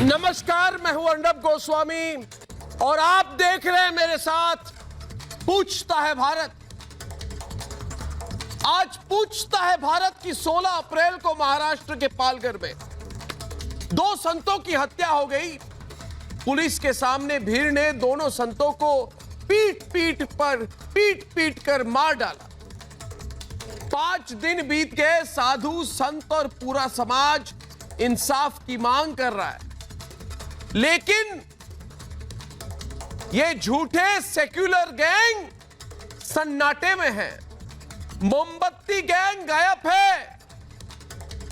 नमस्कार, मैं हूं अर्नब गोस्वामी और आप देख रहे हैं मेरे साथ पूछता है भारत। आज पूछता है भारत की 16 अप्रैल को महाराष्ट्र के पालघर में 2 संतों की हत्या हो गई। पुलिस के सामने भीड़ ने दोनों संतों को पीट पीट कर मार डाला। 5 दिन बीत गए, साधु संत और पूरा समाज इंसाफ की मांग कर रहा है, लेकिन ये झूठे सेक्युलर गैंग सन्नाटे में है। मोमबत्ती गैंग गायब है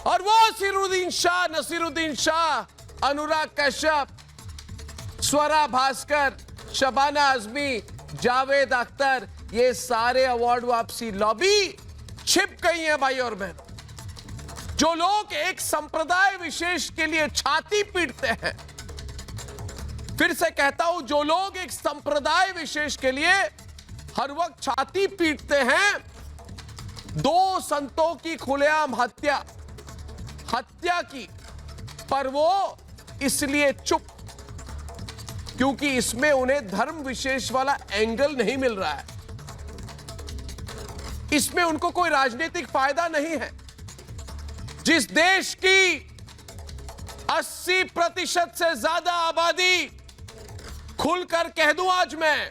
और वो नसीरुद्दीन शाह, अनुराग कश्यप, स्वरा भास्कर, शबाना आजमी, जावेद अख्तर, ये सारे अवार्ड वापसी लॉबी छिप गई है। भाई और बहन, जो लोग एक संप्रदाय विशेष के लिए छाती पीटते हैं, फिर से कहता हूं, जो लोग एक संप्रदाय विशेष के लिए हर वक्त छाती पीटते हैं, 2 संतों की खुलेआम हत्या की, पर वो इसलिए चुप क्योंकि इसमें उन्हें धर्म विशेष वाला एंगल नहीं मिल रहा है, इसमें उनको कोई राजनीतिक फायदा नहीं है। जिस देश की 80% से ज्यादा आबादी, खुलकर कह दूं आज मैं,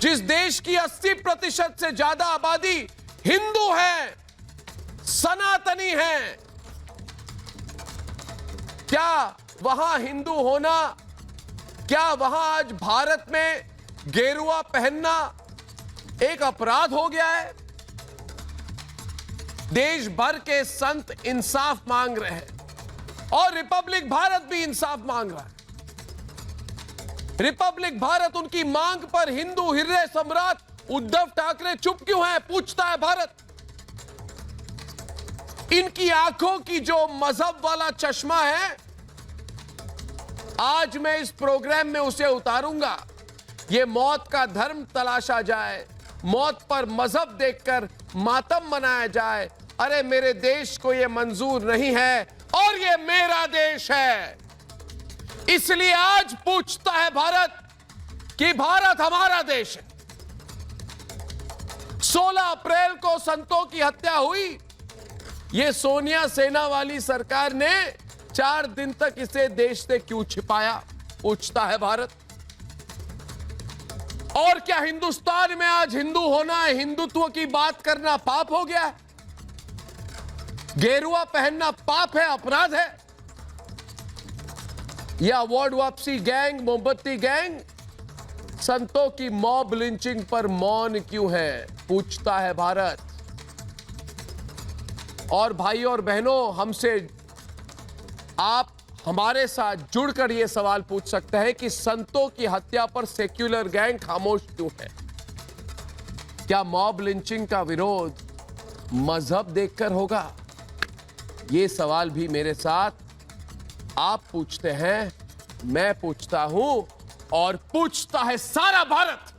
जिस देश की 80% से ज्यादा आबादी हिंदू है, सनातनी है, क्या वहां हिंदू होना, क्या वहां आज भारत में गेरुआ पहनना एक अपराध हो गया है? देश भर के संत इंसाफ मांग रहे हैं और रिपब्लिक भारत भी इंसाफ मांग रहा है। रिपब्लिक भारत उनकी मांग पर हिंदू हृदय सम्राट उद्धव ठाकरे चुप क्यों है? पूछता है भारत। इनकी आंखों की जो मजहब वाला चश्मा है, आज मैं इस प्रोग्राम में उसे उतारूंगा। ये मौत का धर्म तलाशा जाए, मौत पर मजहब देखकर मातम मनाया जाए। अरे मेरे देश को यह मंजूर नहीं है और यह मेरा देश है। इसलिए आज पूछता है भारत कि भारत हमारा देश है। 16 अप्रैल को संतों की हत्या हुई। यह सोनिया सेना वाली सरकार ने 4 दिन तक इसे देश से क्यों छिपाया? पूछता है भारत। और क्या हिंदुस्तान में आज हिंदू होना है, हिंदुत्व की बात करना पाप हो गया है? गेरुआ पहनना पाप है, अपराध है? यह अवार्ड वापसी गैंग, मोमबत्ती गैंग संतों की मॉब लिंचिंग पर मौन क्यों है? पूछता है भारत। और भाइयों और बहनों, हमसे आप हमारे साथ जुड़कर यह सवाल पूछ सकते हैं कि संतों की हत्या पर सेक्युलर गैंग खामोश क्यों है? क्या मॉब लिंचिंग का विरोध मजहब देखकर होगा? ये सवाल भी मेरे साथ आप पूछते हैं, मैं पूछता हूं और पूछता है सारा भारत।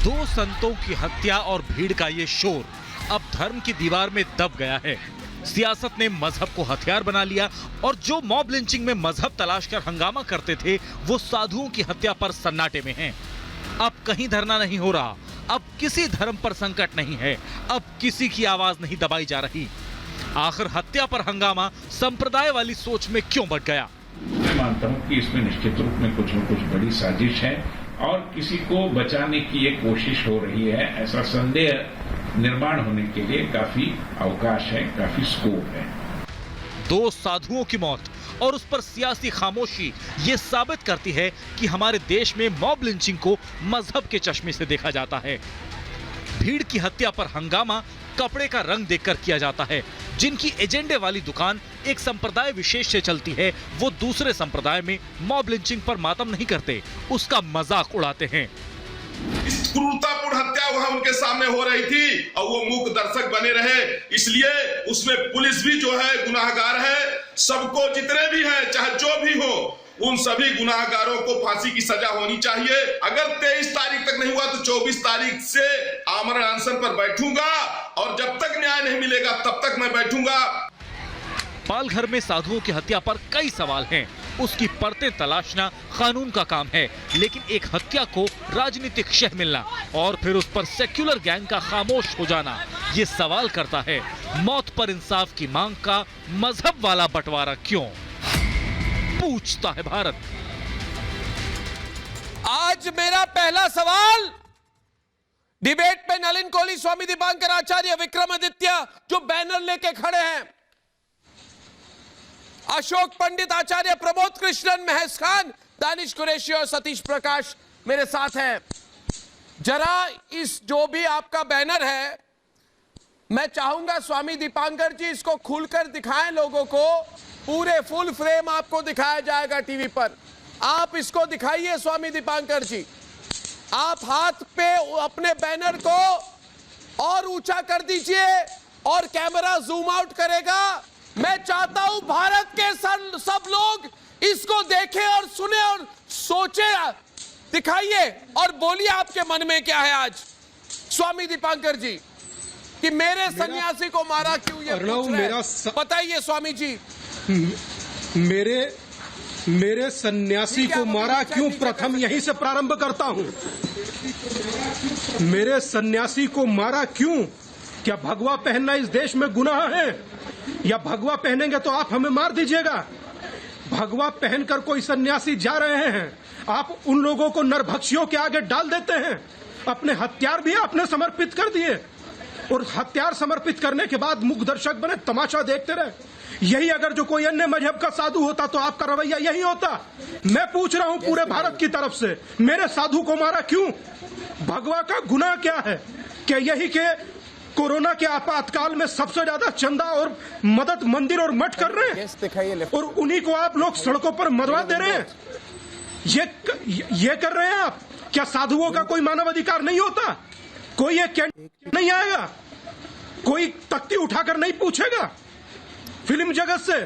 दो संतों की हत्या और भीड़ का ये शोर अब धर्म की दीवार में दब गया है। सियासत ने मजहब को हथियार बना लिया और जो मॉब लिंचिंग में मजहब तलाश कर हंगामा करते थे, वो साधुओं की हत्या पर सन्नाटे में हैं। अब कहीं धरना नहीं हो रहा, अब किसी धर्म पर संकट नहीं है, अब किसी की आवाज नहीं दबाई जा रही। आखिर हत्या पर हंगामा संप्रदाय वाली सोच में क्यों बढ़ गया? मैं मानता हूं कि इसमें निश्चित रूप में कुछ न कुछ बड़ी साजिश है और किसी को बचाने की एक कोशिश हो रही है, ऐसा संदेह निर्माण होने के लिए काफी अवकाश है, काफी स्कोप है। 2 साधुओं की मौत और उस पर सियासी खामोशी ये साबित करती है कि हमारे देश में मॉब लिंचिंग को मजहब के चश्मे से देखा जाता है। भीड़ की हत्या पर हंगामा कपड़े का रंग देखकर किया जाता है। जिनकी एजेंडे वाली दुकान एक संप्रदाय विशेष से चलती है, वो दूसरे संप्रदाय में मॉब लिंचिंग पर मातम नहीं करते, उसका मजाक उड़ाते हैं। क्रूरतापूर्ण हत्या वहां उनके सामने हो रही थी और वो मूक दर्शक बने रहे, इसलिए उसमें पुलिस भी जो है गुनाहगार है, सबको, जितने भी हैं, चाहे जो भी हो, उन सभी गुनाहगारों को फांसी की सजा होनी चाहिए। अगर 23 तारीख तक नहीं हुआ तो 24 तारीख से आमरण अनशन पर बैठूंगा, और जब तक न्याय नहीं मिलेगा तब तक मैं बैठूंगा। पालघर में साधुओं की हत्या पर कई सवाल हैं। उसकी परतें तलाशना कानून का काम है, लेकिन एक हत्या को राजनीतिक शह मिलना और फिर उस पर सेक्युलर गैंग का खामोश हो जाना, ये सवाल करता है मौत पर इंसाफ की मांग का मजहब वाला बंटवारा क्यों? पूछता है भारत। आज मेरा पहला सवाल डिबेट में नलिन कोहली, स्वामी दीपांकर आचार्य, विक्रमादित्य जो बैनर लेके खड़े हैं, अशोक पंडित, आचार्य प्रमोद कृष्णन, महेश खान, दानिश कुरैशी और सतीश प्रकाश मेरे साथ हैं। जरा इस जो भी आपका बैनर है, मैं चाहूंगा स्वामी दीपांकर जी इसको खुलकर दिखाएं लोगों को। पूरे फुल फ्रेम आपको दिखाया जाएगा टीवी पर। आप इसको दिखाइए स्वामी दीपांकर जी। आप हाथ पे अपने बैनर को और ऊंचा कर दीजिए और कैमरा जूम आउट करेगा। मैं चाहता हूं भारत के सब लोग इसको देखें और सुने और सोचे। दिखाइए और बोलिए आपके मन में क्या है आज स्वामी दीपांकर जी, कि मेरे सन्यासी को मारा क्यों, ये पूछ रहे हैं। बताइए स्वामी जी। मेरे सन्यासी को मारा क्यों, प्रथम यहीं से प्रारंभ करता हूं। मेरे सन्यासी को मारा क्यों? क्या भगवा पहनना इस देश में गुनाह है? या भगवा पहनेंगे तो आप हमें मार दीजिएगा? भगवा पहनकर कोई सन्यासी जा रहे हैं, आप उन लोगों को नरभक्षियों के आगे डाल देते हैं। अपने हथियार भी आपने समर्पित कर दिए और हथियार समर्पित करने के बाद मुख दर्शक बने, तमाशा देखते रहे। यही अगर जो कोई अन्य मजहब का साधु होता तो आपका रवैया यही होता। मैं पूछ रहा हूं पूरे भारत की तरफ से, मेरे साधु को मारा क्यों? भगवा का गुनाह क्या है? क्या यही के कोरोना के आपातकाल में सबसे ज्यादा चंदा और मदद मंदिर और मठ कर रहे हैं और उन्हीं को आप लोग सड़कों पर मरवा दे रहे हैं? ये कर रहे हैं आप? क्या साधुओं का कोई मानव अधिकार नहीं होता? कोई एक कैंटीन नहीं आएगा? कोई तख्ती उठाकर नहीं पूछेगा? फिल्म जगत से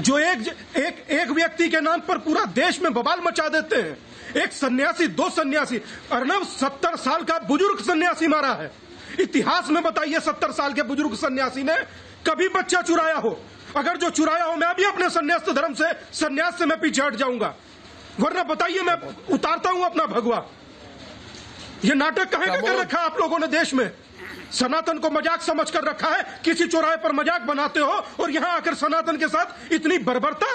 जो एक व्यक्ति के नाम पर पूरा देश में बवाल मचा देते हैं, एक सन्यासी, दो सन्यासी, अर्नब 70 साल का बुजुर्ग सन्यासी मारा है। इतिहास में बताइए 70 साल के बुजुर्ग सन्यासी ने कभी बच्चा चुराया हो? अगर जो चुराया हो, मैं भी अपने सन्यास धर्म से, सन्यास से मैं पीछे हट जाऊंगा, वरना बताइए मैं उतारता हूं अपना भगवा। ये नाटक कहां का कर रखा आप लोगों ने देश में? सनातन को मजाक समझ कर रखा है। किसी चौराहे पर मजाक बनाते हो और यहां आकर सनातन के साथ इतनी बर्बरता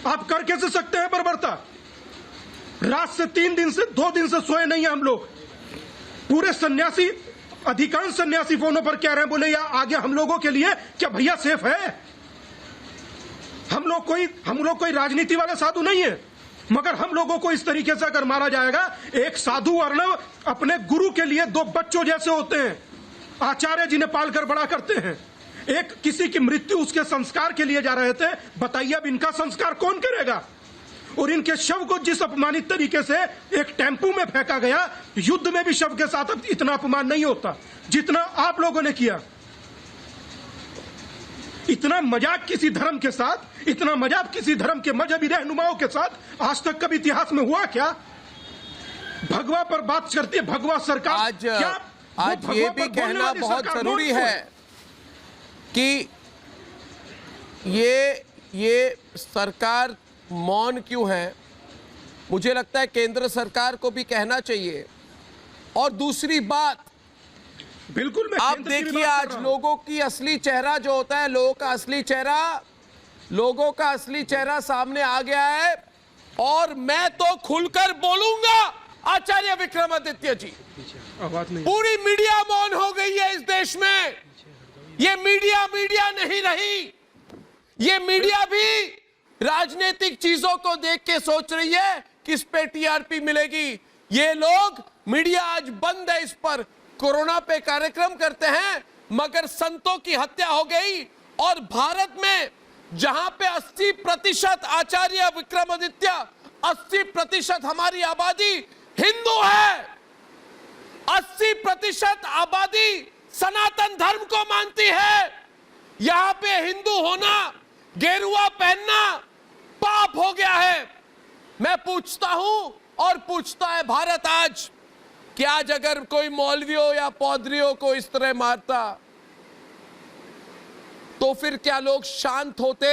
आप कर कैसे सकते हैं? बर्बरता रात से 2 दिन से सोए नहीं है हम लोग। पूरे सन्यासी, अधिकांश सन्यासी फोनों पर कह रहे हैं, बोले या आगे हम लोगों के लिए क्या भैया सेफ है? हम लोग कोई राजनीति वाले साधु नहीं है, मगर हम लोगों को इस तरीके से अगर मारा जाएगा। एक साधु अर्णव अपने गुरु के लिए 2 बच्चों जैसे होते हैं, आचार्य जिन्हें पालकर बड़ा करते हैं। एक किसी की मृत्यु, उसके संस्कार के लिए जा रहे थे, बताइए अब इनका संस्कार कौन करेगा? और इनके शव को जिस अपमानित तरीके से एक टेम्पू में फेंका गया, युद्ध में भी शव के साथ अब इतना अपमान नहीं होता जितना आप लोगों ने किया। इतना मजाक किसी धर्म के साथ, इतना मजाक किसी धर्म के मजहबी रहनुमाओं के साथ आज तक कभी इतिहास में हुआ क्या? भगवा पर बात करती है भगवा सरकार। आज ये भी कहना बहुत जरूरी है कि ये सरकार मौन क्यों है। मुझे लगता है केंद्र सरकार को भी कहना चाहिए। और दूसरी बात, बिल्कुल आप देखिए आज लोगों की असली चेहरा जो होता है, लोगों का असली चेहरा सामने आ गया है। और मैं तो खुलकर बोलूंगा, आचार्य विक्रमादित्य जी, पूरी मीडिया मौन हो गई है इस देश में। ये मीडिया नहीं रही। ये मीडिया भी राजनीतिक चीजों को देख के सोच रही है किस पे टीआरपी मिलेगी। ये लोग, मीडिया आज बंद है इस पर, कोरोना पे कार्यक्रम करते हैं, मगर संतों की हत्या हो गई। और भारत में जहां पे 80% आचार्य विक्रमादित्य, 80% हमारी आबादी हिंदू है, 80% आबादी सनातन धर्म को मानती है। यहां पे हिंदू होना गेरुआ पहनना पाप हो गया है। मैं पूछता हूं और पूछता है भारत आज कि आज अगर कोई मौलवियों या पौधरियों को इस तरह मारता तो फिर क्या लोग शांत होते?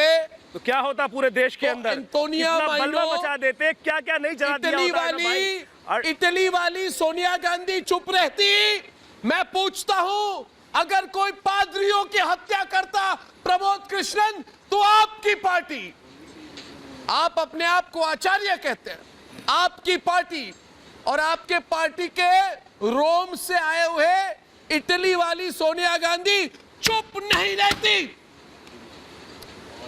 तो क्या होता पूरे देश के तो अंदर? एंटोनिया कितना बलवा माइनो, मचा देते, क्या क्या नहीं चला दिया होता। इटली वाली सोनिया गांधी चुप रहती। मैं पूछता हूं अगर कोई पादरियों की हत्या करता प्रमोद कृष्णन तो आपकी पार्टी, आप अपने आप को आचार्य कहते हैं, आपकी पार्टी और आपके पार्टी के रोम से आए हुए इटली वाली सोनिया गांधी चुप नहीं रहती।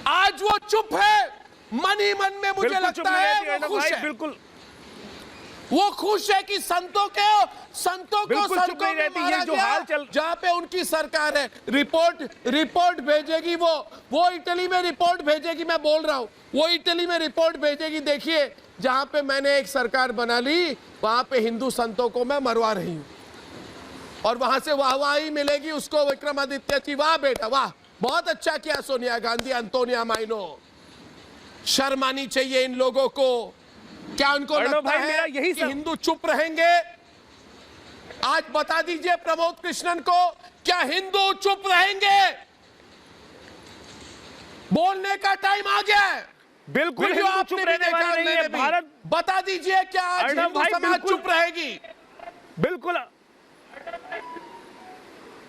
आज वो चुप है, मन ही मन में मुझे लगता है वो खुश है। बिल्कुल वो खुश है कि संतों को बिल्कुल चुप सड़कों नहीं में रहती। मारा ये जो गया, हाल चल जहां पे उनकी सरकार है। रिपोर्ट भेजेगी वो इटली में रिपोर्ट भेजेगी। मैं बोल रहा हूं वो इटली में रिपोर्ट भेजेगी। देखिए जहां पे मैंने एक सरकार बना ली वहां पे हिंदू संतों को मैं मरवा रही हूं और वहां से वाहवाही मिलेगी उसको विक्रमादित्य की। वाह बेटा वाह, बहुत अच्छा किया सोनिया गांधी, एंटोनिया माइनो। शर्म आनी चाहिए इन लोगों को। क्या उनको लगता भाई, है मेरा यही कि हिंदू चुप रहेंगे? आज बता दीजिए प्रमोद कृष्णन को, क्या हिंदू चुप रहेंगे? बोलने का टाइम आ गया है। बिल्कुल वीडियो हिंदू आपने चुप भी रहने देखा, वाले नहीं मैंने है। भी। भारत बता दीजिए क्या आज अर्णव हिंदू भाई, समाज बिल्कुल। चुप रहेगी? बिल्कुल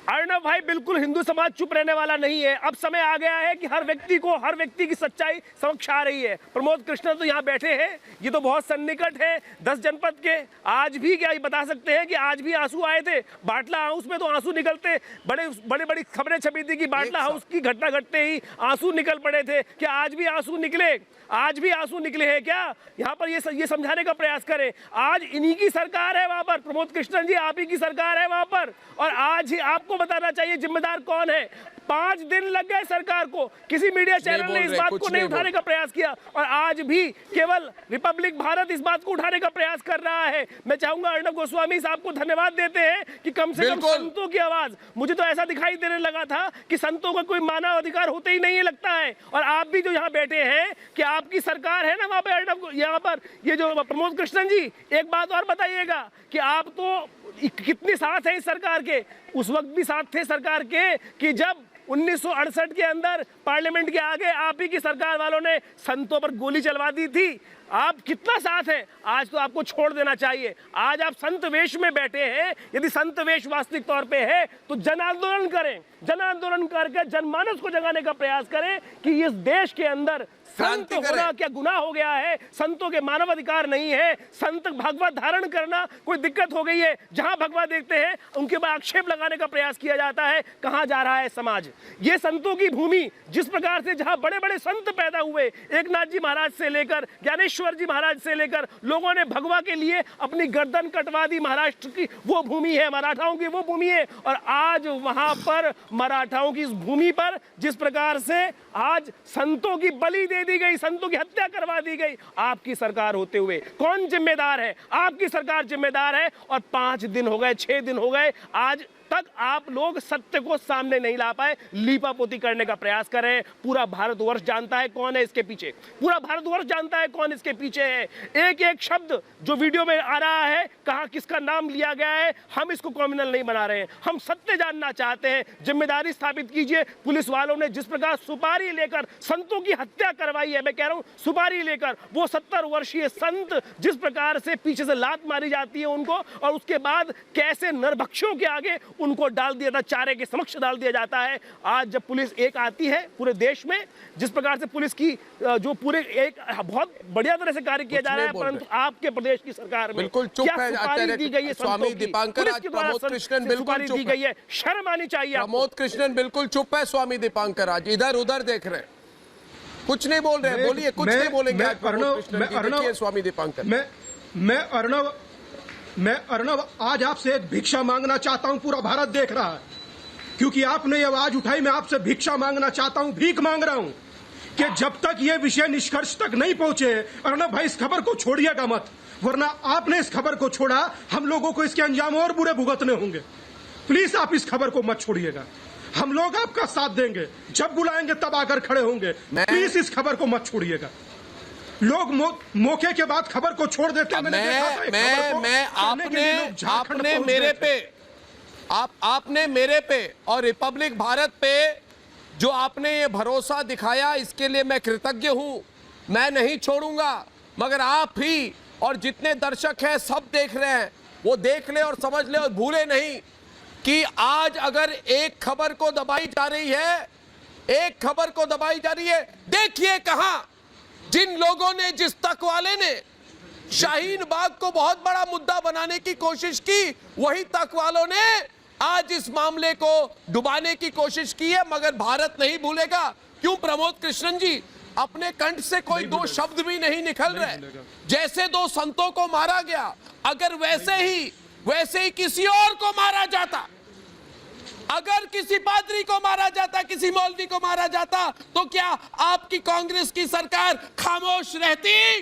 अर्णव भाई, बिल्कुल हिंदू समाज चुप रहने वाला नहीं है। अब समय आ गया है कि हर व्यक्ति की सच्चाई समक्ष आ रही है। प्रमोद कृष्णन तो यहाँ बैठे हैं, ये तो बहुत सन्निकट है 10 जनपद के। आज भी क्या बता सकते हैं कि आज भी आंसू आए थे बाटला हाउस में, तो आंसू निकलते, बड़ी खबरें छपी थी कि बाटला हाउस की घटना घटते ही आंसू निकल पड़े थे। क्या आज भी आंसू निकले? आज भी आंसू निकले हैं क्या? यहाँ पर ये समझाने का प्रयास करें। आज इन्हीं की सरकार है वहां पर, प्रमोद कृष्णन जी आप ही की सरकार है वहां पर, और आज ही आपको बताना चाहिए जिम्मेदार कौन है। 5 दिन लग गए सरकार को, किसी मीडिया चैनल ने इस बात को नहीं उठाने का प्रयास किया, और आज भी केवल रिपब्लिक भारत इस बात को उठाने का प्रयास कर रहा है। मैं चाहूंगा अर्णव गोस्वामी साहब को धन्यवाद देते हैं कि कम से कम संतों की आवाज, मुझे तो ऐसा दिखाई देने लगा था कि संतों का कोई मानव अधिकार होते ही नहीं है लगता है। और आप भी जो यहाँ बैठे हैं कि आपकी सरकार है ना वहां पे अर्णव, यहाँ पर ये जो प्रमोद कृष्णन जी, एक बात और बताइएगा कि आप तो कितने साथ हैं इस सरकार के? उस वक्त भी साथ थे सरकार के कि जब 1968 के अंदर पार्लियामेंट के आगे आप ही की सरकार वालों ने संतों पर गोली चलवा दी थी। आप कितना साथ हैं? आज तो आपको छोड़ देना चाहिए। आज आप संत वेश में बैठे हैं। यदि संत वेश वास्तविक तौर पे है तो जन आंदोलन करें, जन आंदोलन करके जनमानस को जगाने का प्रयास करें कि इस देश के अंदर संत होना क्या गुनाह हो गया है, संतों के मानव अधिकार नहीं है, संत भगवा धारण करना कोई दिक्कत हो गई है। जहां भगवा देखते हैं उनके ऊपर आक्षेप लगाने का प्रयास किया जाता है। कहां जा रहा है समाज? ये संतों की भूमि, जिस प्रकार से जहां बड़े बड़े संत पैदा हुए, एकनाथ जी महाराज से लेकर ज्ञानेश्वर जी महाराज से लेकर, लोगों ने भगवा के लिए अपनी गर्दन कटवा दी। महाराष्ट्र की वो भूमि है, मराठाओं की वो भूमि है, और आज वहां पर मराठाओं की इस भूमि पर जिस प्रकार से आज संतों की बलि दे दी गई, संतों की हत्या करवा दी गई, आपकी सरकार होते हुए कौन जिम्मेदार है? आपकी सरकार जिम्मेदार है। और 5 दिन हो गए, 6 दिन हो गए, आज तक आप लोग सत्य को सामने नहीं ला पाए, लीपापोती करने का प्रयास कर रहे हैं। पूरा भारतवर्ष जानता है कौन है इसके पीछे, पूरा भारतवर्ष जानता है कौन इसके पीछे है। एक एक शब्द जो वीडियो में आ रहा है, कहां किसका नाम लिया गया है, हम इसको क्रिमिनल नहीं बना रहे हैं, हम सत्य जानना चाहते हैं। जिम्मेदारी स्थापित कीजिए। पुलिस वालों ने जिस प्रकार सुपारी लेकर संतों की हत्या करवाई है, मैं कह रहा हूं सुपारी लेकर, वो 70 वर्षीय संत जिस प्रकार से पीछे से लात मारी जाती है उनको, और उसके बाद कैसे नरभक्षियों के आगे उनको डाल दिया था, चारे के समक्ष डाल दिया जाता है। आज जब पुलिस एक आती है पूरे देश में, जिस प्रकार से पुलिस की जो पूरे एक बहुत बढ़िया तरह से कार्य किया जा रहा है, परंतु आपके प्रदेश की सरकार में बिल्कुल चुप है दी गई है स्वामी दीपांकर। आज प्रमोद कृष्णन बिल्कुल चुप है। शर्म आनी चाहिए। प्रमोद कृष्णन बिल्कुल चुप है। स्वामी दीपांकर आज इधर उधर देख रहे हैं, कुछ नहीं बोल रहे हैं। बोलिए, कुछ नहीं बोलेंगे आज प्रमोद कृष्णन। स्वामी दीपांकर, मैं अर्णव आज आपसे एक भिक्षा मांगना चाहता हूं। पूरा भारत देख रहा है, क्योंकि आपने ये आवाज उठाई। मैं आपसे भिक्षा मांगना चाहता हूं, भीख मांग रहा हूं कि जब तक ये विषय निष्कर्ष तक नहीं पहुंचे, अर्णव भाई इस खबर को छोड़िएगा मत, वरना आपने इस खबर को छोड़ा, हम लोगों को इसके अंजाम और बुरे भुगतने होंगे। प्लीज आप इस खबर को मत छोड़िएगा। हम लोग आपका साथ देंगे, जब बुलाएंगे तब आकर खड़े होंगे। प्लीज इस खबर को मत छोड़िएगा। लोग मौके के बाद खबर को छोड़ देते हैं। आपने मेरे पे और रिपब्लिक भारत पे जो आपने ये भरोसा दिखाया, इसके लिए मैं कृतज्ञ हूं। मैं नहीं छोड़ूंगा, मगर आप ही और जितने दर्शक हैं सब देख रहे हैं, वो देख ले और समझ ले और भूले नहीं कि आज अगर एक खबर को दबाई जा रही है, एक खबर को दबाई जा रही है, देखिए कहां जिन लोगों ने, जिस तक वाले ने शाहीन बाग को बहुत बड़ा मुद्दा बनाने की कोशिश की, वही तक वालों ने आज इस मामले को डुबाने की कोशिश की है। मगर भारत नहीं भूलेगा। क्यों प्रमोद कृष्णन जी, अपने कंठ से कोई दो शब्द भी नहीं निकल रहे। जैसे दो संतों को मारा गया, अगर वैसे ही किसी और को मारा जाता, अगर किसी पादरी को मारा जाता, किसी मौलवी को मारा जाता, तो क्या आपकी कांग्रेस की सरकार खामोश रहती?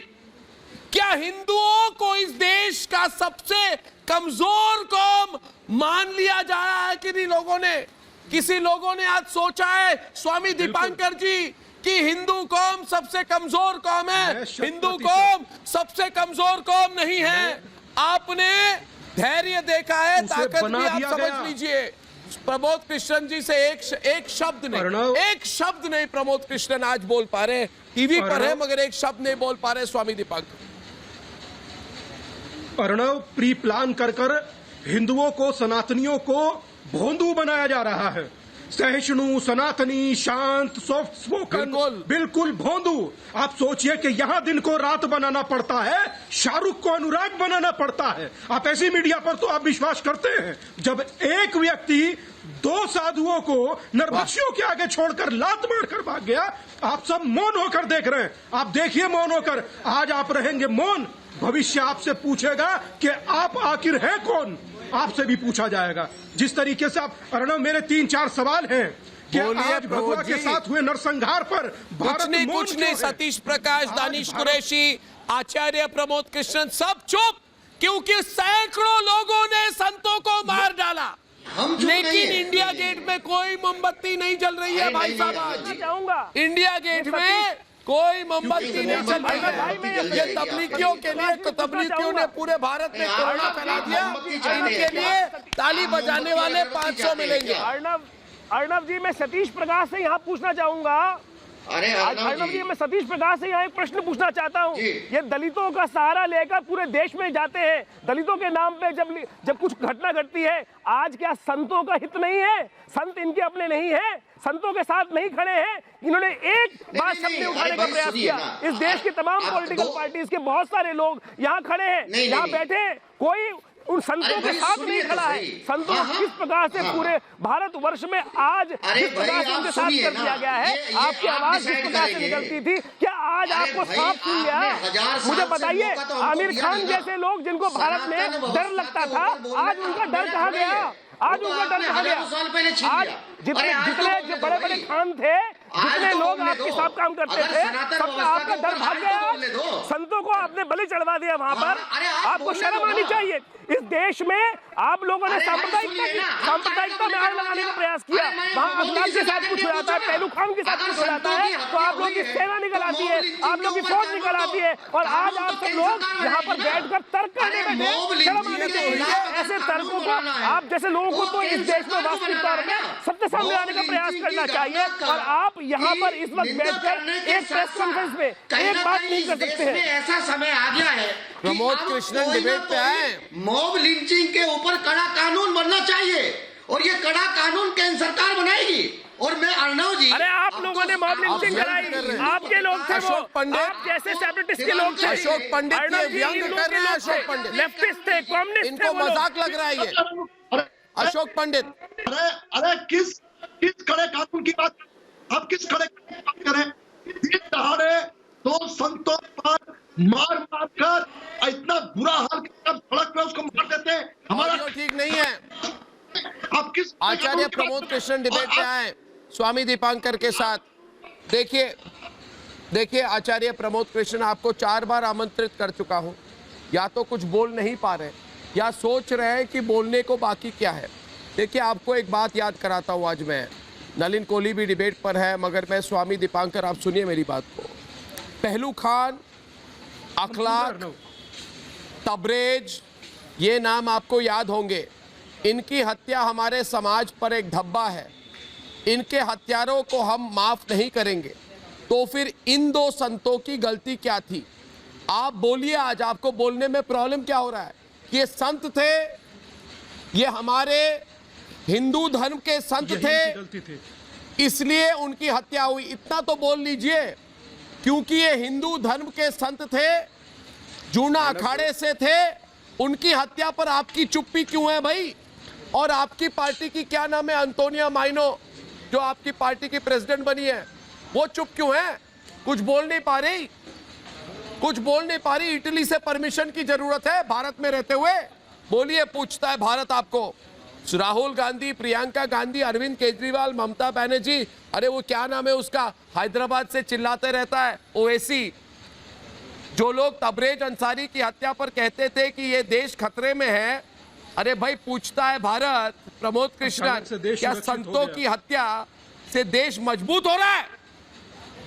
क्या हिंदुओं को इस देश का सबसे कमजोर कौम मान लिया जा रहा है कि नहीं? लोगों ने, किसी लोगों ने आज सोचा है, स्वामी दीपांकर जी, कि हिंदू कौम सबसे कमजोर कौम है? हिंदू कौम सबसे कमजोर कौम नहीं है। आपने धैर्य देखा है, ताकत भी आप समझ लीजिए। प्रमोद कृष्णन जी से एक शब्द नहीं प्रमोद कृष्णन आज बोल पा रहे। टीवी पर है मगर एक शब्द नहीं बोल पा रहे स्वामी दीपांकर। अर्णव, प्री प्लान कर हिंदुओं को, सनातनियों को भोंदू बनाया जा रहा है। सहिष्णु, सनातनी, शांत, सॉफ्ट स्पोकन, बिल्कुल भोंदू। आप सोचिए कि यहाँ दिन को रात बनाना पड़ता है, शाहरुख को अनुराग बनाना पड़ता है। आप ऐसी मीडिया पर तो आप विश्वास करते हैं? जब एक व्यक्ति दो साधुओं को नरभक्षियों के आगे छोड़कर लात मारकर भाग गया, आप सब मौन होकर देख रहे हैं। आप देखिए मौन होकर, आज आप रहेंगे मौन, भविष्य आपसे पूछेगा कि आप आखिर हैं कौन, आपसे भी पूछा जाएगा। जिस तरीके से आप, अर्णव, मेरे 3-4 सवाल हैं कि आज भगवा के साथ हुए नरसंहार पर कुछ नहीं, सतीश प्रकाश, दानिश कुरैशी, आचार्य प्रमोद कृष्णन सब चुप, क्योंकि सैकड़ों लोगों ने संतों को मार डाला, लेकिन इंडिया गेट में कोई मोमबत्ती नहीं जल रही है। भाई साहब, आज इंडिया गेट में कोई मोमबत्ती नहीं चल रही है। ये तबलीगियों के लिए, तो तबलीगियों ने पूरे भारत में कोरोना फैला दिया। इनके लिए ताली बजाने वाले 500 मिलेंगे। अर्णव जी, मैं सतीश प्रकाश से यहाँ पूछना चाहूंगा। अर्णव जी, मैं सतीश प्रकाश से यहाँ एक प्रश्न पूछना चाहता हूँ। ये दलितों का सहारा लेकर पूरे देश में जाते हैं, दलितों के नाम पे जब कुछ घटना घटती है, आज क्या संतों का हित नहीं है? संत इनके अपने नहीं है? संतों के साथ नहीं खड़े हैं? इन्होंने एक बात शब्द उठाने का प्रयास किया। इस देश की तमाम पॉलिटिकल पार्टीज के बहुत सारे लोग यहाँ खड़े हैं, यहाँ बैठे हैं, कोई उन संतों के साथ नहीं खड़ा है। संतों को किस प्रकार से पूरे भारतवर्ष में आज जिस प्रकार से उनके साथ कर दिया गया है, आपकी आवाज जिस प्रकार से निकलती थी, क्या आज आपको साफ सुन लिया? मुझे बताइए, आमिर खान जैसे लोग जिनको भारत में डर लगता था, आज उनका डर कहाँ गया? आज उनका डर कहाँ गया? आज जितने बड़े बड़े खान थे, जितने लोग आपके साथ काम करते थे, सबका आपका डर भाग गया। संतों को आपने बलि चढ़वा दिया वहां पर। आपको शर्म आनी चाहिए। इस देश में आप लोगों ने सांप्रदायिकता में आग लगाने का प्रयास किया। वहां अफगान के साथ कुछ हो जाता है, पहलू खान के साथ कुछ हो जाता है, तो आप लोगों की सेना निकल आती है, आप लोगों की फौज निकल आती है, और आज आप सब लोग यहाँ पर बैठकर तर्क करने बैठे। शर्म आनी चाहिए। ऐसे तर्कों को, आप जैसे लोगों को तो इस देश में वास्तविक तौर में सत्य सामने आने का प्रयास करना चाहिए, और आप यहाँ पर इस वक्त बैठकर एक प्रेस कॉन्फ्रेंस में एक बात नहीं कर सकते हैं। ऐसा समय आ गया है, प्रमोद कृष्णन डिबेट पे आए। मॉब लिंचिंग के ऊपर कड़ा कानून बनना चाहिए, और ये कड़ा कानून केंद्र सरकार बनाएगी। और मैं अर्णव जी, अरे आप लोगों ने मॉब लिंचिंग कराई, आपके लोग थे वो, आप जैसे सेपरेटिस्ट के लोग थे। अशोक पंडित ये व्यंग कर रहे हैं। अशोक पंडित लेफ्टिस्ट थे, कम्युनिस्ट थे, इनको मजाक लग रहा है ये। अशोक पंडित, अरे किस कड़े कानून की बात, आप किस कड़े कानून की बात करें? दहाड़े दो संतों पर मार कर इतना बुरा हाल कर सड़क पे उसको मार देते हैं। हमारा ठीक नहीं है। आप किस आचार्य प्रमोद कृष्णन डिबेट पे आए स्वामी दीपांकर के साथ। देखिए आचार्य प्रमोद कृष्णन, आपको 4 बार आमंत्रित कर चुका हूं, या तो कुछ बोल नहीं पा रहे या सोच रहे हैं कि बोलने को बाकी क्या है। देखिए आपको एक बात याद कराता हूं आज मैं, नलिन कोहली भी डिबेट पर है, मगर मैं स्वामी दीपांकर, आप सुनिए मेरी बात को। पहलू खान, अखलाक, तबरेज, ये नाम आपको याद होंगे। इनकी हत्या हमारे समाज पर एक धब्बा है। इनके हत्यारों को हम माफ नहीं करेंगे। तो फिर इन दो संतों की गलती क्या थी? आप बोलिए, आज आपको बोलने में प्रॉब्लम क्या हो रहा है? ये संत थे, ये हमारे हिंदू धर्म के संत थे, इसलिए उनकी हत्या हुई। इतना तो बोल लीजिए, क्योंकि ये हिंदू धर्म के संत थे, जूना अखाड़े से थे, उनकी हत्या पर आपकी चुप्पी क्यों है भाई? और आपकी पार्टी की क्या नाम है, अंतोनिया माइनो, जो आपकी पार्टी की प्रेसिडेंट बनी है, वो चुप क्यों है? कुछ बोल नहीं पा रही, कुछ बोल नहीं पा रही। इटली से परमिशन की जरूरत है भारत में रहते हुए? बोलिए, पूछता है भारत आपको। राहुल गांधी, प्रियंका गांधी, अरविंद केजरीवाल, ममता बनर्जी, अरे वो क्या नाम है उसका, हैदराबाद से चिल्लाते रहता है, ओवैसी, जो लोग तबरेज अंसारी की हत्या पर कहते थे कि ये देश खतरे में है। अरे भाई, पूछता है भारत, प्रमोद कृष्णन, क्या संतों की हत्या से देश मजबूत हो रहा है?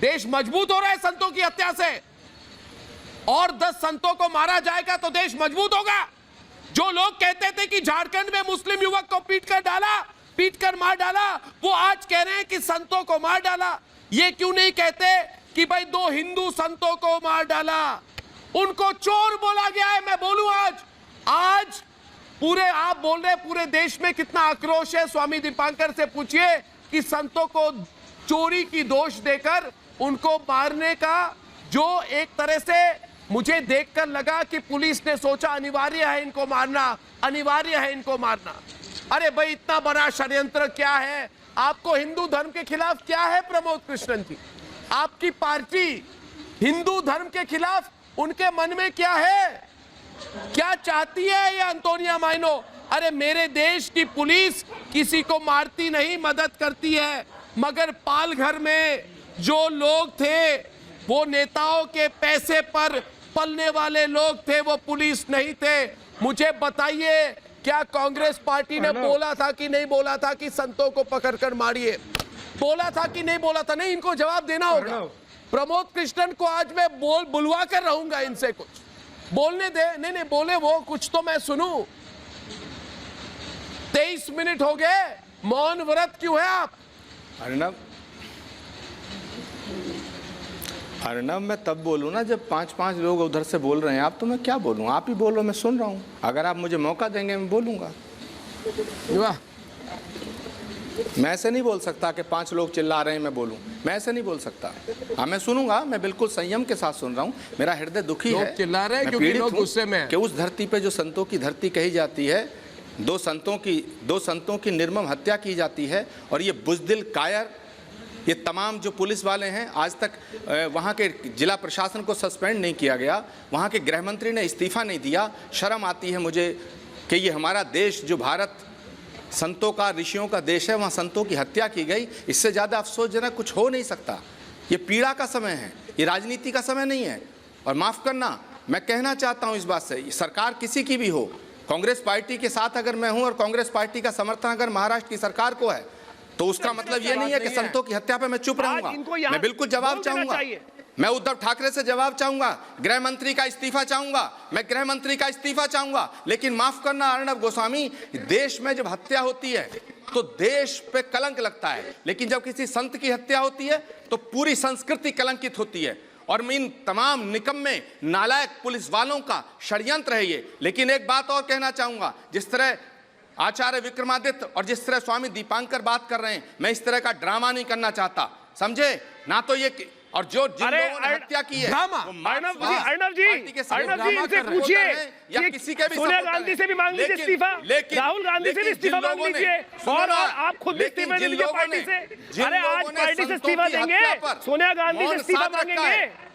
देश मजबूत हो रहा है संतों की हत्या से? और 10 संतों को मारा जाएगा तो देश मजबूत होगा? जो लोग कहते थे कि झारखंड में मुस्लिम युवक को पीटकर मार डाला, वो आज कह रहे हैं कि संतों को मार डाला। ये क्यों नहीं कहते कि भाई 2 हिंदू संतों को मार डाला? उनको चोर बोला गया है। मैं बोलूं, आज पूरे, आप बोल रहे पूरे देश में कितना आक्रोश है। स्वामी दीपांकर से पूछिए कि संतों को चोरी की दोष देकर उनको मारने का, जो एक तरह से मुझे देखकर लगा कि पुलिस ने सोचा अनिवार्य है इनको मारना, अनिवार्य है इनको मारना। अरे भाई, इतना बड़ा षड्यंत्र क्या है? आपको हिंदू धर्म के खिलाफ क्या है प्रमोद कृष्णन जी? आपकी पार्टी हिंदू धर्म के खिलाफ, उनके मन में क्या है? क्या चाहती है ये अंतोनिया माइनो? अरे मेरे देश की पुलिस किसी को मारती नहीं, मदद करती है, मगर पालघर में जो लोग थे वो नेताओं के पैसे पर पलने वाले लोग थे, वो पुलिस नहीं थे। मुझे बताइए, क्या कांग्रेस पार्टी ने बोला था कि नहीं बोला था कि संतों को पकड़कर मारिए? बोला था कि नहीं बोला था? नहीं, इनको जवाब देना होगा। प्रमोद कृष्णन को आज मैं बुलवा कर रहूंगा, इनसे कुछ बोलने दे। नहीं बोले वो, कुछ तो मैं सुनूं। 23 मिनट हो गए, मौन व्रत क्यों है आप? अर्नब, मैं तब बोलूँ ना जब 5-5 लोग उधर से बोल रहे हैं। आप तो मैं क्या बोलूँ? आप ही बोलो, मैं सुन रहा हूँ। अगर आप मुझे मौका देंगे मैं बोलूँगा। मैं ऐसे नहीं बोल सकता कि 5 लोग चिल्ला रहे हैं मैं बोलूँ। मैं ऐसे नहीं बोल सकता। हाँ, मैं सुनूंगा, मैं बिल्कुल संयम के साथ सुन रहा हूँ। मेरा हृदय दुखी है, चिल्ला रहे हैं क्योंकि लोग गुस्से में हैं कि उस धरती पे जो संतों की धरती कही जाती है, 2 संतों की निर्मम हत्या की जाती है। और ये बुज़दिल, कायर, ये तमाम जो पुलिस वाले हैं, आज तक वहाँ के जिला प्रशासन को सस्पेंड नहीं किया गया, वहाँ के गृह मंत्री ने इस्तीफा नहीं दिया। शर्म आती है मुझे कि ये हमारा देश, जो भारत संतों का, ऋषियों का देश है, वहाँ संतों की हत्या की गई। इससे ज़्यादा अफसोसजनक कुछ हो नहीं सकता। ये पीड़ा का समय है, ये राजनीति का समय नहीं है। और माफ़ करना, मैं कहना चाहता हूँ इस बात से, सरकार किसी की भी हो, कांग्रेस पार्टी के साथ अगर मैं हूँ और कांग्रेस पार्टी का समर्थन अगर महाराष्ट्र की सरकार को है, तो उसका मतलब ये नहीं है कि संतों की हत्या पे मैं चुप रहूंगा। मैं बिल्कुल जवाब चाहूंगा। मैं उद्धव ठाकरे से जवाब चाहूंगा, गृह मंत्री का इस्तीफा चाहूंगा, मैं गृह मंत्री का इस्तीफा चाहूंगा। लेकिन माफ करना अर्णब गोस्वामी, देश में जब हत्या होती है तो देश पे कलंक लगता है, लेकिन जब किसी संत की हत्या होती है तो पूरी संस्कृति कलंकित होती है। और मैं इन तमाम निकम्मे नालायक पुलिस वालों का षड्यंत्र है ये। लेकिन एक बात और कहना चाहूंगा, जिस तरह आचार्य विक्रमादित्य और जिस तरह स्वामी दीपांकर बात कर रहे हैं, मैं इस तरह का ड्रामा नहीं करना चाहता, समझे ना? तो ये, और जो जिन लोगों ने हत्या की है, अर्णव जी इनसे पूछिए, या किसी के भी सोनिया गांधी से भी मांग लीजिए इस्तीफा, राहुल गांधी से भी इस्तीफा मांग लीजिए, और आप खुद भी इस्तीफा दे दीजिए पार्टी से। अरे आज पार्टी से इस्तीफा देंगे, सोनिया गांधी से इस्तीफा मांगेंगे।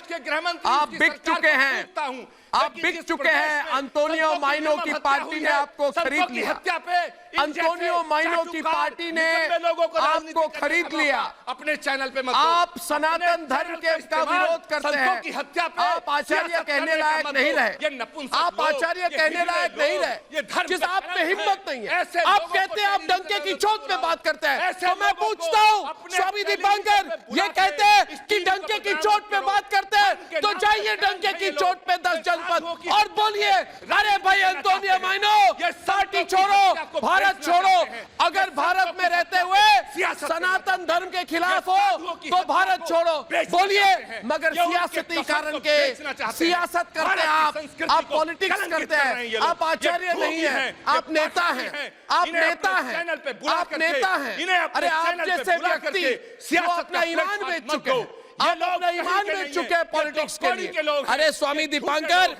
राष्ट्र के गृह मंत्री आप बिक चुके हैं, आप बिक चुके हैं। अंतोनियो माइनो की पार्टी ने आपको खरीद लिया। हत्या पे अंतोनियो माइनो की पार्टी ने आपको खरीद लिया। अपने चैनल पे मत आप सनातन धर्म के का विरोध करते हैं। की हत्या पे आप आचार्य कहने लायक नहीं रहे, आप आचार्य कहने लायक नहीं रहे, जिस आप में हिम्मत नहीं है। आप कहते हैं आप डंके की चोट पे बात करते हैं, तो मैं पूछता हूँ स्वामी दीपांकर, ये कहते हैं कि डंके की चोट पे बात करते हैं, तो जाइए डंके की चोट पे 10 जन जनपद और बोलिए, अरे भाई एंटोनियो माइनो, पार्टी छोड़ो, भारत छोड़ो। अगर भारत में रहते हुए सनातन धर्म के खिलाफ हो तो भारत छोड़ो बोलिए, मगर सियासती कारण के सियासत करते हैं आप पॉलिटिक्स करते हैं, आप आचार्य नहीं है, आप नेता हैं, आप नेता हैं, आप नेता हैं। अरे आप जैसे व्यक्ति जो अपना ईमान बेच चुके हैं, आप अपना ईमान बेच चुके हैं पॉलिटिक्स के लिए। अरे स्वामी दीपांकर,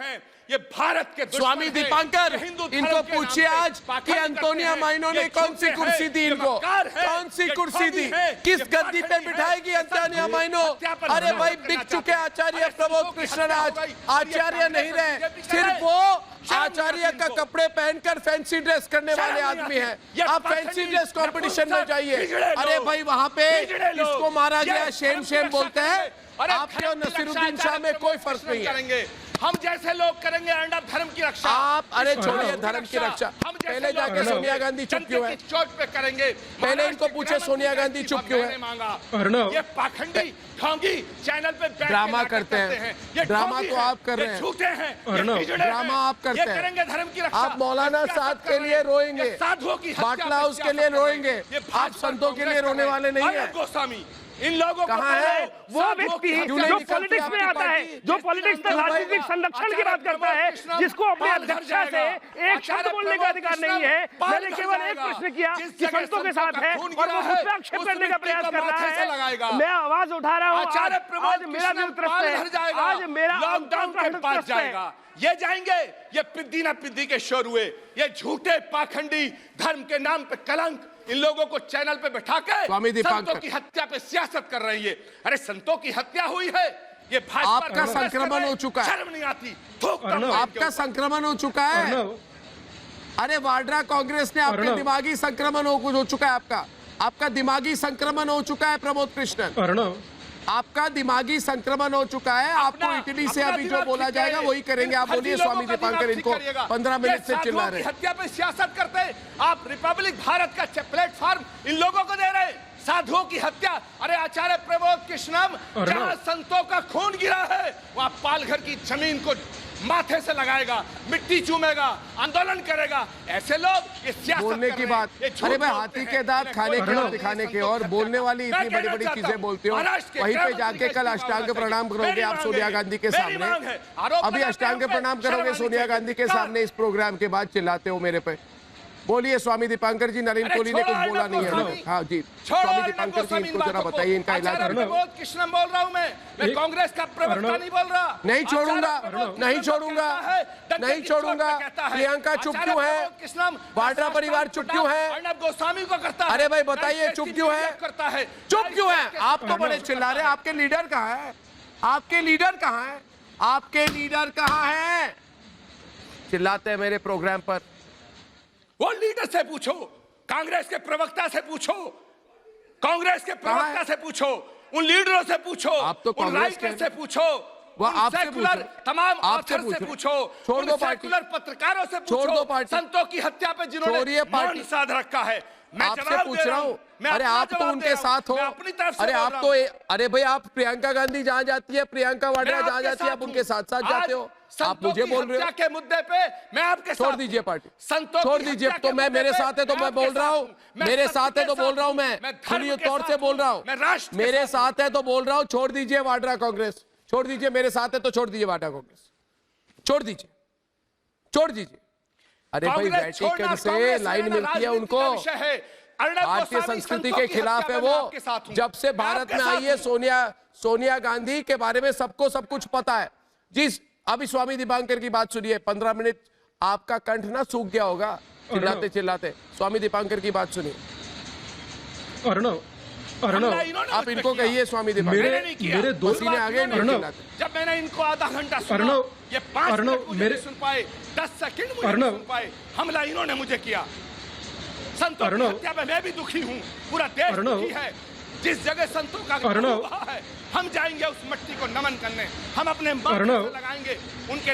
ये भारत के स्वामी दीपांकर, इनको पूछिए आज कि एंटोनियो माइनो ने कौन सी कुर्सी दी इनको, कौन सी कुर्सी दी, किस गद्दी पे बिठाएगी एंटोनियो माइनो। अरे भाई बिक चुके आचार्य प्रमोद कृष्ण आज आचार्य नहीं रहे, सिर्फ वो आचार्य का कपड़े पहनकर फैंसी ड्रेस करने वाले आदमी हैं। आप फैंसी ड्रेस कंपटीशन में जाइए, अरे भाई वहां पे इसको मारा गया, शेम शेम बोलते हैं। आपके और नसीरुद्दीन शाह में कोई फर्क नहीं है। हम जैसे लोग करेंगे धर्म की रक्षा। आप अरे छोड़िए धर्म की रक्षा, पहले जाके सोनिया गांधी चुप क्यों है, चोट पे करेंगे। पहले इनको पूछे सोनिया गांधी चुप क्यों है। ये पाखंडी ढोंगी चैनल पे ड्रामा करते हैं, ये ड्रामा तो आप कर रहे हैं, झूठे हैं, ड्रामा आप करते हैं। करेंगे धर्म की रक्षा। आप मौलाना साहब के लिए रोएंगे, बाटला हाउस के लिए रोएंगे, आप संतों के लिए रोने वाले नहीं है। गोस्वामी इन लोगों कहाँ है वो व्यक्ति जो पॉलिटिक्स में आता है, जो पॉलिटिक्स में राजनीतिक संरक्षण की बात करता है, जिसको अपने अध्यक्षा से एक शब्द बोलने का अधिकार नहीं है। मैंने केवल एक प्रश्न किया कि संतों के साथ है और वो मुझ पर आक्षेप करने का प्रयास कर रहा है। मैं आवाज उठा रहा हूँ, आज मेरा दिल त्रस्त है, आज मेरा लॉकडाउन के पास जाएगा। ये जाएंगे, ये पिद्दी ना पिद्दी के शोर हुए, ये झूठे पाखंडी धर्म के नाम पे कलंक इन लोगों को चैनल पे बैठा के संतों की हत्या पे सियासत कर रही है। अरे संतों की हत्या हुई है, ये भाजपा आपका संक्रमण हो चुका है, शर्म नहीं आती, आपका संक्रमण हो चुका है। अरे वाड्रा कांग्रेस ने आपके दिमागी संक्रमण हो चुका है, आपका दिमागी संक्रमण हो चुका है प्रमोद कृष्णन, आपका दिमागी संक्रमण हो चुका है। आपको इटली से अभी जो बोला जाएगा वही करेंगे। आप बोलिए स्वामी दीपांकर, इनको 15 मिनट से चिल्ला रहे हैं। हत्या पे सियासत करते हैं आप, रिपब्लिक भारत का प्लेटफॉर्म इन लोगों को दे रहे हैं। साधुओं की हत्या, अरे आचार्य प्रमोद कृष्णम जहां संतों का खून गिरा है वहां पालघर की जमीन को माथे से लगाएगा, मिट्टी चूमेगा, आंदोलन करेगा। ऐसे लोग ये सियासत बोलने की बात, अरे भाई हाथी के दांत खाने के और दिखाने के और बोलने वाली इतनी बड़ी बड़ी चीजें बोलते हो, वहीं पे जाके कल अष्टांग प्रणाम करोगे आप सोनिया गांधी के सामने। अभी अष्टांग प्रणाम करोगे सोनिया गांधी के सामने इस प्रोग्राम के बाद, चिल्लाते हो मेरे पे। बोलिए स्वामी दीपांकर जी, नरेंद्र कोहली ने कुछ बोला नहीं है। हाँ जी स्वामी दीपांकर जी, इनको जरा बताइए इनका इलाज। कृष्ण बोल रहा हूँ मैं कांग्रेस का प्रवक्ता नहीं बोल रहा। नहीं छोड़ूंगा, नहीं छोड़ूंगा, नहीं छोड़ूंगा। प्रियंका चुप क्यों है, वाड्रा परिवार चुप क्यों है, अर्नब गोस्वामी को करता है। अरे भाई बताइए चुप क्यों है, करता है, चुप क्यों है। आप तो बड़े चिल्ला रहे हैं, आपके लीडर कहाँ है, आपके लीडर कहाँ है, आपके लीडर कहाँ है, चिल्लाते हैं मेरे प्रोग्राम पर। वो लीडर से पूछो, कांग्रेस के प्रवक्ता से पूछो, कांग्रेस के प्रवक्ता से पूछो, उन लीडरों से पूछो, आप तो उन राइटर से पूछो, आपसे सेकुलर तमाम ऑथर से पूछो, छोड़ दो पार्टी, सेकुलर पत्रकारों से पूछो, छोड़ दो पार्टी, संतों की हत्या पे जिन्होंने मौन साध रखा है। मैं आपसे पूछ रहा हूँ, अरे आप तो उनके साथ हो, अरे आप तो अरे भाई आप प्रियंका गांधी जहाँ जाती है, प्रियंका वाड्रा जहाँ जाती है, आप उनके साथ साथ जाते हो। आप मुझे बोल रहे हो के मुद्दे पे मैं आपके छोड़ दीजिए पार्टी, छोड़ दीजिए। तो मैं मेरे साथ है तो मैं बोल रहा हूँ, मेरे साथ है तो बोल रहा हूँ, मैं खुली तौर से बोल रहा हूँ, मेरे साथ है तो बोल रहा हूँ। छोड़ दीजिए वाड्रा कांग्रेस, छोड़ दीजिए, मेरे साथ है तो छोड़ दीजिए वाड्रा कांग्रेस, छोड़ दीजिए, छोड़ दीजिए। अरे भाई वैटिकन से लाइन मिलती है उनको, भारतीय संस्कृति के खिलाफ है वो। जब से भारत में आई है सोनिया गांधी के बारे में सबको सब कुछ पता है। जिस अभी स्वामी दीपांकर की बात सुनिए, 15 मिनट आपका कंठ ना सूख गया होगा चिल्लाते चिल्लाते। स्वामी दीपांकर की बात सुनिए। आप इनको कहिए स्वामी दीपांकर, मेरे दो सीने आगे नहीं चिल्लाते। जब मैंने इनको आधा घंटा सुना, ये 5 मिनट मुझे सुन पाए, 10 सेकंड मुझे सुन पाए, हमला इन्होंने मुझे किया। संतों की हत्या में मैं भी दुखी हूँ, पूरा देश दुखी है। जिस जगह संतों का हुआ है, हम जाएंगे उस मट्टी को नमन करने, हम अपने माथे से लगाएंगे उनके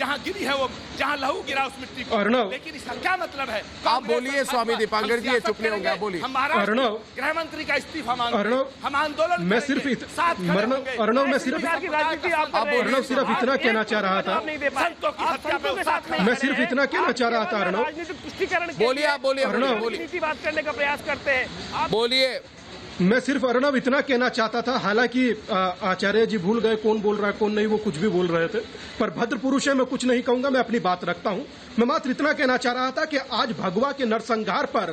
जहां गिरी है वो, जहां लहू गिरा उस मिट्टी को। अर्णव, लेकिन इसका क्या मतलब है? आप बोलिए स्वामी दीपांकर जी, ये चुप नहीं होंगे, आप बोलिए। अर्णव, गृह मंत्री का इस्तीफा मांगे, हम आंदोलन मैं सिर्फ अर्णव मैं सिर्फ इतना कहना चाह रहा था, मैं सिर्फ इतना कहना चाह रहा था अर्णव, बोलिए, आप बोलिए, बात करने का प्रयास करते हैं, बोलिए। मैं सिर्फ अर्णव इतना कहना चाहता था, हालांकि आचार्य जी भूल गए कौन बोल रहा है कौन नहीं, वो कुछ भी बोल रहे थे, पर भद्र पुरुष है, मैं कुछ नहीं कहूंगा, मैं अपनी बात रखता हूं। मैं मात्र इतना कहना चाह रहा था कि आज भगवा के नरसंहार पर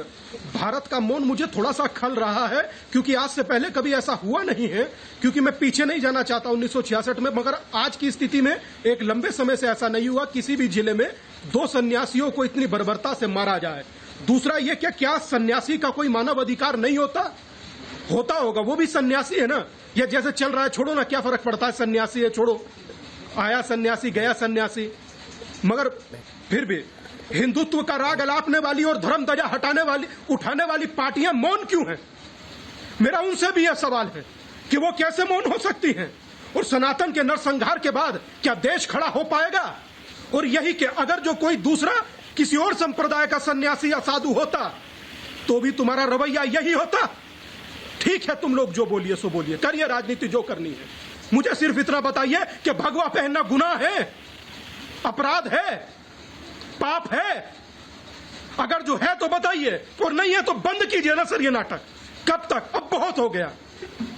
भारत का मौन मुझे थोड़ा सा खल रहा है, क्योंकि आज से पहले कभी ऐसा हुआ नहीं है, क्योंकि मैं पीछे नहीं जाना चाहता 1966 में, मगर आज की स्थिति में एक लंबे समय से ऐसा नहीं हुआ किसी भी जिले में 2 सन्यासियों को इतनी बर्बरता से मारा जाए। दूसरा ये क्या सन्यासी का कोई मानव अधिकार नहीं होता होगा, वो भी सन्यासी है ना, ये जैसे चल रहा है, छोड़ो ना, क्या फर्क पड़ता है, सन्यासी है, छोड़ो, आया सन्यासी गया सन्यासी। मगर फिर भी हिंदुत्व का राग अलापने वाली और धर्म ध्वजा उठाने वाली पार्टियां मौन क्यों हैं? मेरा उनसे भी यह सवाल है कि वो कैसे मौन हो सकती हैं? और सनातन के नरसंहार के बाद क्या देश खड़ा हो पाएगा? और यही कि अगर जो कोई दूसरा किसी और संप्रदाय का सन्यासी या साधु होता तो भी तुम्हारा रवैया यही होता। ठीक है, तुम लोग जो बोलिए सो बोलिए, करिए राजनीति जो करनी है, मुझे सिर्फ इतना बताइए कि भगवा पहनना गुनाह है, अपराध है, पाप है? अगर जो है तो बताइए, और नहीं है तो बंद कीजिए ना सर ये नाटक। कब तक? अब बहुत हो गया,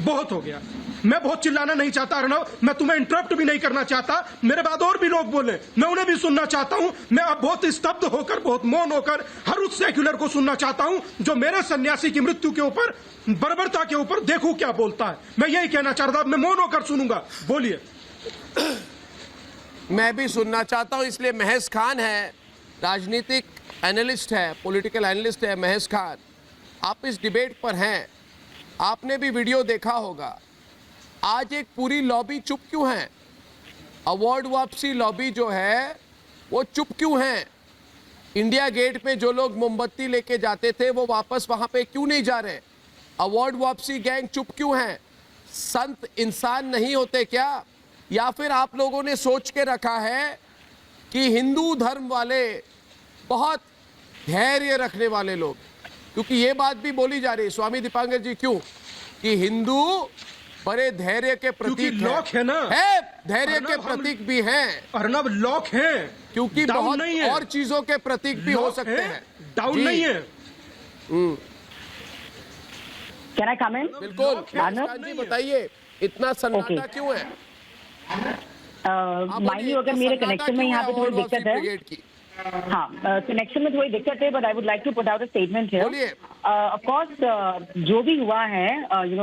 बहुत हो गया। मैं बहुत चिल्लाना नहीं चाहता अर्णव, मैं तुम्हें इंटरप्ट भी नहीं करना चाहता, मेरे बाद और भी लोग बोले, मैं उन्हें भी सुनना चाहता हूं। मैं अब बहुत स्तब्ध होकर, बहुत मौन होकर हर उस सेक्युलर को सुनना चाहता हूं जो मेरे सन्यासी की मृत्यु के ऊपर, बर्बरता के ऊपर देखूं क्या बोलता है। मैं यही कहना चाहता हूं, मैं मौन होकर सुनूंगा, बोलिए। मैं भी सुनना चाहता हूं, इसलिए महेश खान है, राजनीतिक एनालिस्ट है, पॉलिटिकल एनालिस्ट है महेश खान, आप इस डिबेट पर हैं, आपने भी वीडियो देखा होगा। आज एक पूरी लॉबी चुप क्यों है? अवार्ड वापसी लॉबी जो है वो चुप क्यों है? इंडिया गेट पे जो लोग मोमबत्ती लेके जाते थे वो वापस वहां पे क्यों नहीं जा रहे? अवार्ड वापसी गैंग चुप क्यों है? संत इंसान नहीं होते क्या? या फिर आप लोगों ने सोच के रखा है कि हिंदू धर्म वाले बहुत धैर्य रखने वाले लोग, क्योंकि ये बात भी बोली जा रही है स्वामी दीपांकर जी, क्यों कि हिंदू बड़े धैर्य के प्रतीक लॉक है ना, है, धैर्य के प्रतीक भी हैं अर्णव, लॉक है, क्योंकि बहुत और चीजों के प्रतीक भी हो सकते हैं, डाउन नहीं है। Can I come in? बिल्कुल जी, बताइए इतना सन्नाटा क्यों है? माइनी अगर मेरे कनेक्शन में यहाँ पे थोड़ी दिक्कत है, हाँ कनेक्शन में थोड़ी दिक्कत है, but I would like to put out a statement here. Of course जो भी हुआ है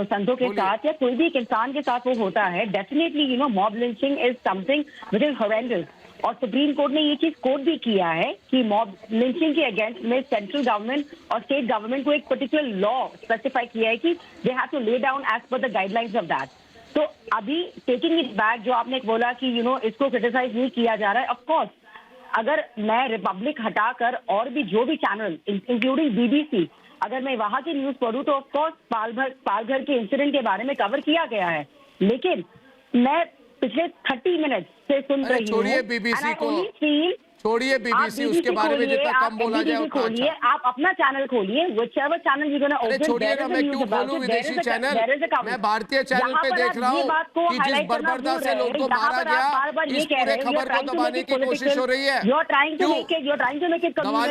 संतों के साथ या कोई भी एक इंसान के साथ वो होता है, definitely mob lynching is something which is horrendous, और सुप्रीम कोर्ट ने ये चीज कोट भी किया है कि मॉब लिंचिंग के अगेंस्ट में सेंट्रल गवर्नमेंट और स्टेट गवर्नमेंट को एक पर्टिकुलर लॉ स्पेसिफाई किया है कि they have to lay down as per the guidelines of that. तो अभी टेकिंग इट बैक, जो आपने बोला कि इसको क्रिटिसाइज नहीं किया जा रहा है, ऑफ कोर्स अगर मैं रिपब्लिक हटाकर और भी जो भी चैनल इंक्लूडिंग बीबीसी, अगर मैं वहां की न्यूज पढ़ूं तो ऑफ कोर्स पालघर के इंसिडेंट के बारे में कवर किया गया है, लेकिन मैं पिछले 30 मिनट से सुन रही हूँ। छोड़िए बीबीसी को, छोड़िए बीबीसी, उसके बारे में जितना कम बोला जाए उतना खोलिए, आप अपना चैनल खोलिए, whichever channel you're gonna open, छोड़िए ना, मैं क्यों खोलूं विदेशी चैनल? मैं भारतीय चैनल पे देख रहा हूँ कि जिस बर्बरता से लोगों को मारा गया, इस पूरे खबर को दबाने की कोशिश हो रही है। दबाने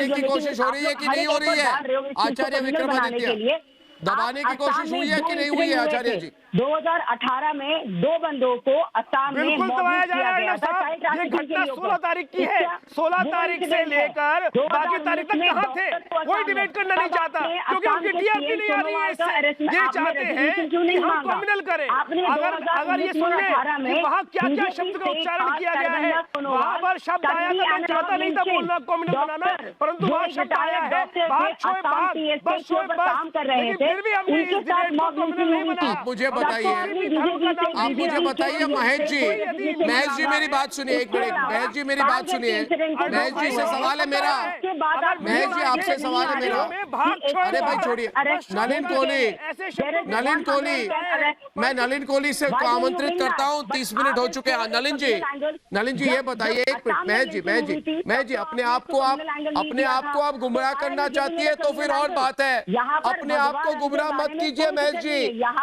की कोशिश हो रही है कि नहीं हो रही है? आचार्य विक्रमादित्य, दबाने की कोशिश हुई है कि नहीं हुई है आचार्य जी? 2018 में 2 बंदों को असम में बिल्कुल दबाया जा रहा है ना साहब। ये घटना 16 तारीख की है, 16 तारीख से लेकर बाकी तारीख तक कहां थे? कोई डिबेट करना नहीं चाहता, क्योंकि उनकी टीआरपी नहीं आ रही है इससे। ये चाहते हैं कि हम कम्युनल करें। अगर ये सुन ले कि वहां क्या क्या शब्द का उच्चारण किया गया है, वहां पर शब्द आया था, मैं चाहता नहीं था बोलना कम्युनल बनाना, परंतु वहां शब्द आया है, बात छोड़ बात, बस छोड़ बस, लेकिन थे, फिर भी हमने उनके इस साथ डिबेट को मॉब हमने लिंचिंग नहीं हुई थी। मनाया। आप मुझे बताइए, महेश जी मेरी बात सुनिए, एक मिनट, महेश जी मेरी बात सुनिए, महेश जी से सवाल है मेरा, महेश जी आपसे सवाल है मेरा। अरे भाई छोड़िए, नलिन कोहली, मैं नलिन कोहली से आमंत्रित करता हूँ, 30 मिनट हो चुके हैं। नलिन जी ये बताइए, एक मिनट, महेश जी अपने आप को आप गुमराह करना चाहती है तो फिर और बात है, अपने आप को गुमराह मत कीजिए महेश जी।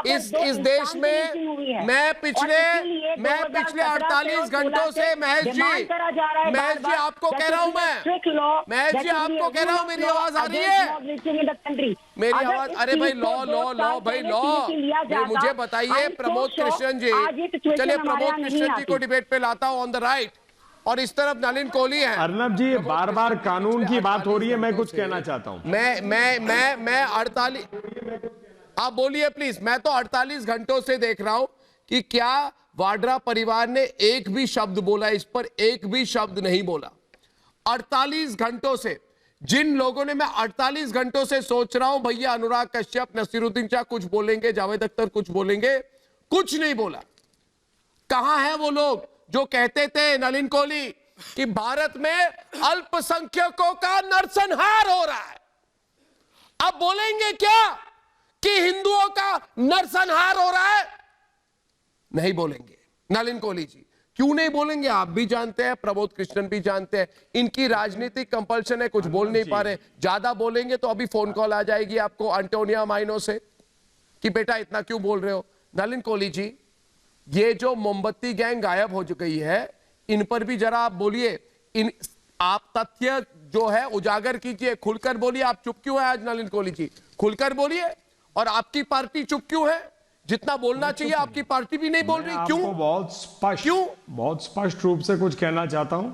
इस देश में मैं पिछले 48 घंटों से महेश जी आपको कह रहा हूँ, महेश जी आपको कह रहा हूँ, मेरी आवाज आ रही है? मेरी आवाज, अरे भाई लॉ भाई लॉ, मुझे बताइए प्रमोद कृष्णन जी, चलिए प्रमोद कृष्णन जी को डिबेट पे लाता हूँ ऑन द राइट, और इस तरफ नलिन कोहली है। अर्नब जी, बार बार कानून की बात हो रही है, मैं कुछ कहना चाहता हूं। मैं 48, आप बोलिए प्लीज। मैं तो 48 घंटों से देख रहा हूं कि क्या वाड्रा परिवार ने एक भी शब्द बोला, इस पर एक भी शब्द नहीं बोला। 48 घंटों से जिन लोगों ने, मैं 48 घंटों से सोच रहा हूं भैया अनुराग कश्यप, नसीरुद्दीन शाह कुछ बोलेंगे, जावेद अख्तर कुछ बोलेंगे, कुछ नहीं बोला। कहां है वो लोग जो कहते थे नलिन कोहली कि भारत में अल्पसंख्यकों का नरसंहार हो रहा है? अब बोलेंगे क्या कि हिंदुओं का नरसंहार हो रहा है? नहीं बोलेंगे नलिन कोहली जी। क्यों नहीं बोलेंगे आप भी जानते हैं, प्रमोद कृष्णन भी जानते हैं, इनकी राजनीतिक कंपल्शन है, कुछ बोल नहीं पा रहे। ज्यादा बोलेंगे तो अभी फोन कॉल आ जाएगी आपको एंटोनिया माइनो से कि बेटा इतना क्यों बोल रहे हो। नलिन कोहली जी, ये जो मोमबत्ती गैंग गायब हो गई है, इन पर भी जरा आप बोलिए, इन आप तथ्य जो है उजागर कीजिए, खुलकर बोलिए। आप चुप क्यों है आज नलिन कोहली जी? खुलकर बोलिए। और आपकी पार्टी चुप क्यों है? जितना बोलना चाहिए आपकी पार्टी भी नहीं बोल रही, क्यों? बहुत स्पष्ट रूप से कुछ कहना चाहता हूं